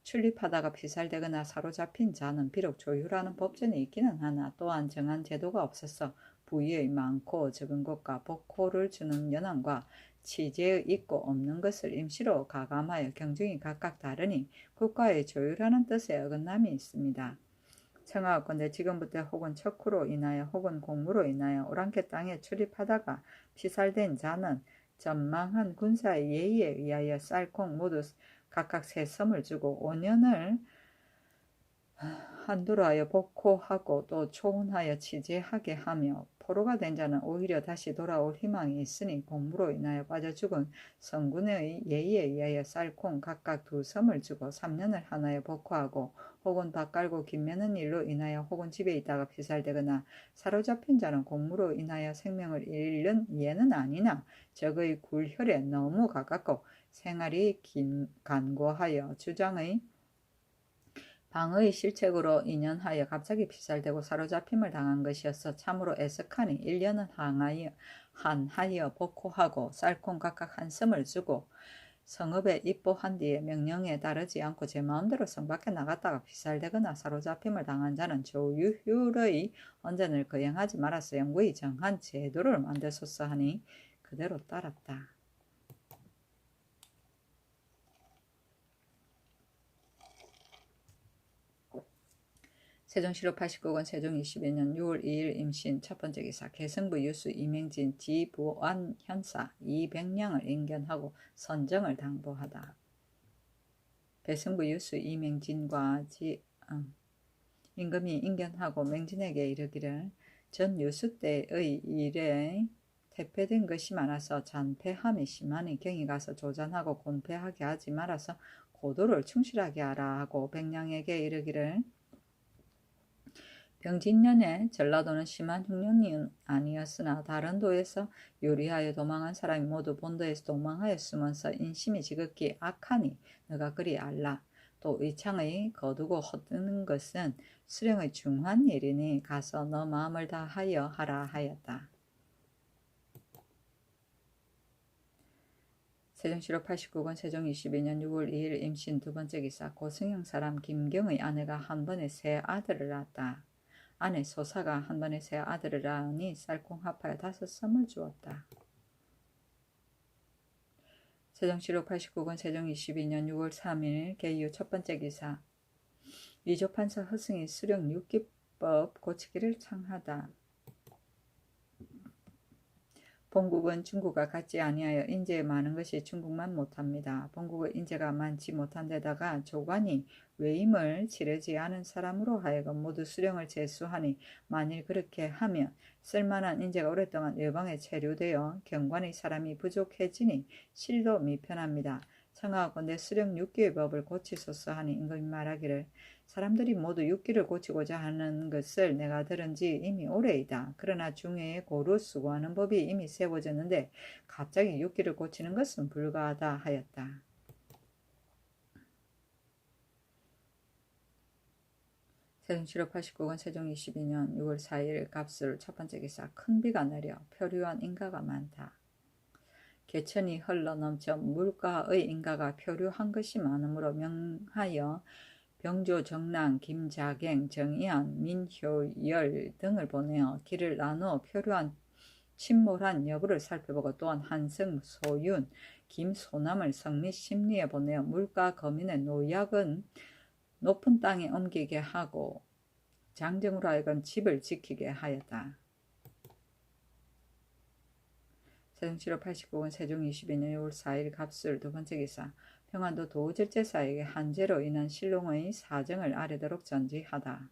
출입하다가 피살되거나 사로잡힌 자는 비록 조율하는 법전이 있기는 하나 또한 정한 제도가 없어서 부의 많고 적은 것과 복호를 주는 연한과 치제의 있고 없는 것을 임시로 가감하여 경중이 각각 다르니 국가의 조율하는 뜻에 어긋남이 있습니다. 청하건대 지금부터 혹은 척후로 인하여 혹은 공무로 인하여 오랑캐 땅에 출입하다가 피살된 자는 전망한 군사의 예의에 의하여 쌀콩 모두 각각 세 섬을 주고 5년을 한도로 하여 복호하고 또 초혼하여 치제하게 하며 포로가 된 자는 오히려 다시 돌아올 희망이 있으니 공부로 인하여 빠져 죽은 성군의 예의에 의하여 쌀콩 각각 2섬을 주고 3년을 하나에 복호하고 혹은 밭 갈고 김 매는 일로 인하여 혹은 집에 있다가 피살되거나 사로잡힌 자는 공무로 인하여 생명을 잃는 예는 아니나 적의 굴혈에 너무 가깝고 생활이 간고하여 주장의 방의 실책으로 인연하여 갑자기 피살되고 사로잡힘을 당한 것이어서 참으로 애석하니 1년은 한하여 복호하고 쌀콩 각각 한 섬을 주고 성읍에 입보한 뒤에 명령에 따르지 않고 제 마음대로 성 밖에 나갔다가 피살되거나 사로잡힘을 당한 자는 조유율의 언전을 거행하지 말아서 영구히 정한 제도를 만들소서 하니 그대로 따랐다. 세종실록 89권 세종 22년 6월 2일 임신 첫 번째 기사 개성부 유수 이맹진 지부안 현사 이백량을 인견하고 선정을 당부하다. 개성부 유수 이맹진과 임금이 인견하고 맹진에게 이르기를 전 유수 때의 일에 퇴폐된 것이 많아서 잔폐함이 심하니 경이 가서 조잔하고 곤폐하게 하지 말아서 고도를 충실하게 하라 하고 백량에게 이르기를 병진년에 전라도는 심한 흉년이 아니었으나 다른 도에서 요리하여 도망한 사람이 모두 본도에서 도망하여 숨어서 인심이 지극히 악하니 너가 그리 알라. 또 의창의 거두고 헛드는 것은 수령의 중한 일이니 가서 너 마음을 다하여 하라 하였다. 세종시로 89권 세종 22년 6월 2일 임신 두 번째 기사 고승형 사람 김경의 아내가 한 번에 세 아들을 낳았다. 아내 소사가 한 번에 세 아들을 낳으니 쌀콩합하여 5썸을 주었다. 세종시로 89권 세종 22년 6월 3일 개유 첫 번째 기사 위조판서 허승이 수령 6기법 고치기를 청하다. 본국은 중국과 같지 아니하여 인재에 많은 것이 중국만 못합니다. 본국의 인재가 많지 못한 데다가 조관이 외임을 치르지 않은 사람으로 하여금 모두 수령을 제수하니 만일 그렇게 하면 쓸만한 인재가 오랫동안 외방에 체류되어 경관의 사람이 부족해지니 실도 미편합니다. 청하건대 수령 6기의 법을 고치소서 하니 임금이 말하기를 사람들이 모두 6기를 고치고자 하는 것을 내가 들은 지 이미 오래이다. 그러나 중해에 고루 수고하는 법이 이미 세워졌는데 갑자기 6기를 고치는 것은 불가하다 하였다. 세종시로 89권 세종 22년 6월 4일 갑술 첫 번째 기사 큰 비가 내려 표류한 인가가 많다. 개천이 흘러 넘쳐 물가의 인가가 표류한 것이 많으므로 명하여 병조, 정랑, 김자갱, 정이안, 민효열 등을 보내어 길을 나누어 표류한 침몰한 여부를 살펴보고 또한 한승, 소윤, 김소남을 성미 심리에 보내어 물가 거민의 노약은 높은 땅에 옮기게 하고 장정으로 하여금 집을 지키게 하였다. 세종시로 89권 세종 22년 6월 4일 갑술 두 번째 기사 평안도 도질제사에게 한재로 인한 신롱의 사정을 아뢰도록 전지하다.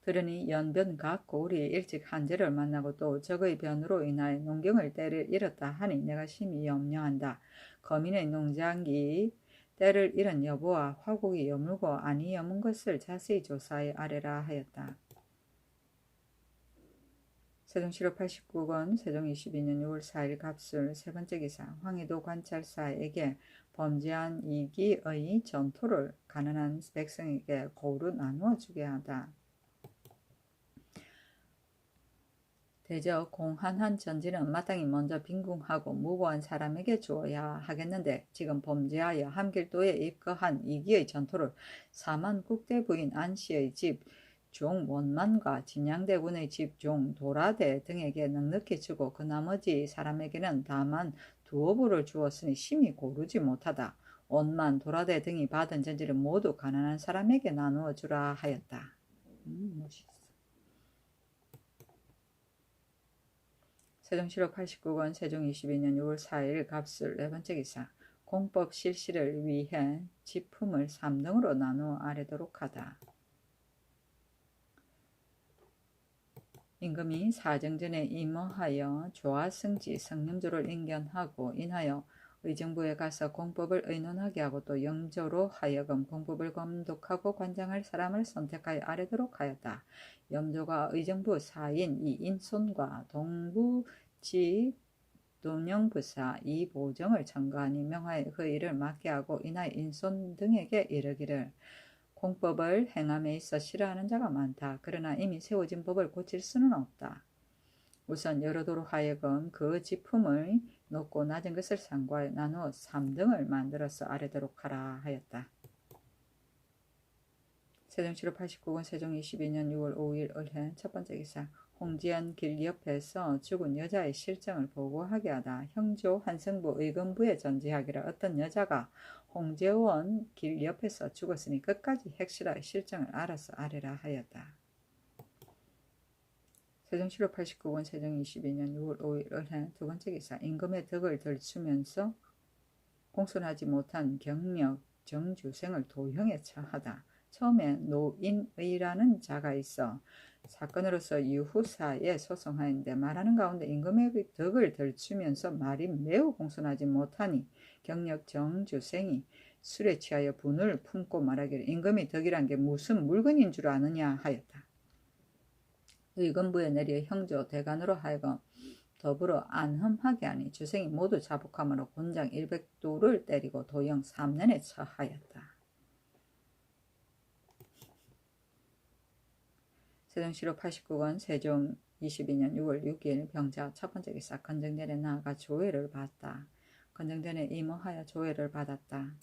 들으니 연변 각 고을이 일찍 한재를 만나고 또 적의 변으로 인하여 농경을 때를 잃었다 하니 내가 심히 염려한다. 거민의 농장기 때를 잃은 여부와 화곡이 여물고 아니 여문 것을 자세히 조사해 아뢰라 하였다. 세종시로 89권 세종 22년 6월 4일 갑술 세 번째 기사 황희도 관찰사에게 범죄한 이기의 전토를 가난한 백성에게 고루 나누어 주게 하다. 대저 공한한 전지는 마땅히 먼저 빈궁하고 무고한 사람에게 주어야 하겠는데 지금 범죄하여 함길도에 입거한 이기의 전토를 사만 국대 부인 안씨의 집 종 원만과 진양대군의 집 종 도라대 등에게 넉넉히 주고 그 나머지 사람에게는 다만 두어부를 주었으니 심히 고르지 못하다. 원만, 도라대 등이 받은 전지를 모두 가난한 사람에게 나누어 주라 하였다. 멋있어. 세종시로 89권 세종 22년 6월 4일 갑술 네 번째 기사 공법 실시를 위해 지품을 3등으로 나누어 아뢰도록 하다. 임금이 사정전에 임하여 조화승지 성령조를 인견하고 인하여 의정부에 가서 공법을 의논하게 하고 또 영조로 하여금 공법을 검독하고 관장할 사람을 선택하여 아뢰도록 하였다. 영조가 의정부 사인 이인손과 동부지 동영부사 이보정을 청구하니 명하여 그 일을 맡게 하고 인하여 인손 등에게 이르기를 공법을 행함에 있어 싫어하는 자가 많다. 그러나 이미 세워진 법을 고칠 수는 없다. 우선 여러도로 하여금 그 지품을 높고 낮은 것을 상고하여 나누어 3등을 만들어서 아뢰도록 하라 하였다. 세종시로 89권 세종 22년 6월 5일 을해 첫 번째 기사 홍지연 길 옆에서 죽은 여자의 실정을 보고하게 하다. 형조 한성부 의금부에 전지하기를 어떤 여자가 홍재원 길 옆에서 죽었으니 끝까지 핵실하게 실정을 알아서 아뢰라 하였다. 세종시로 89권 세종 22년 6월 5일 을해 두 번째 기사 임금의 덕을 들추면서 공손하지 못한 경력 정주생을 도형에 처하다. 처음에 노인의라는 자가 있어 사건으로서 유후사에 소송하였는데 말하는 가운데 임금의 덕을 들추면서 말이 매우 공손하지 못하니 경력 정주생이 술에 취하여 분을 품고 말하기를 임금의 덕이란 게 무슨 물건인 줄 아느냐 하였다. 의금부에 내려 형조 대간으로 하여금 더불어 안흠하게 하니 주생이 모두 자복함으로 곤장 100도를 때리고 도형 3년에 처하였다. 세종시로 89권 세종 22년 6월 6일 병자 첫 번째 기사 건정전에 나아가 조회를 받았다. 건정전에 임호하여 조회를 받았다.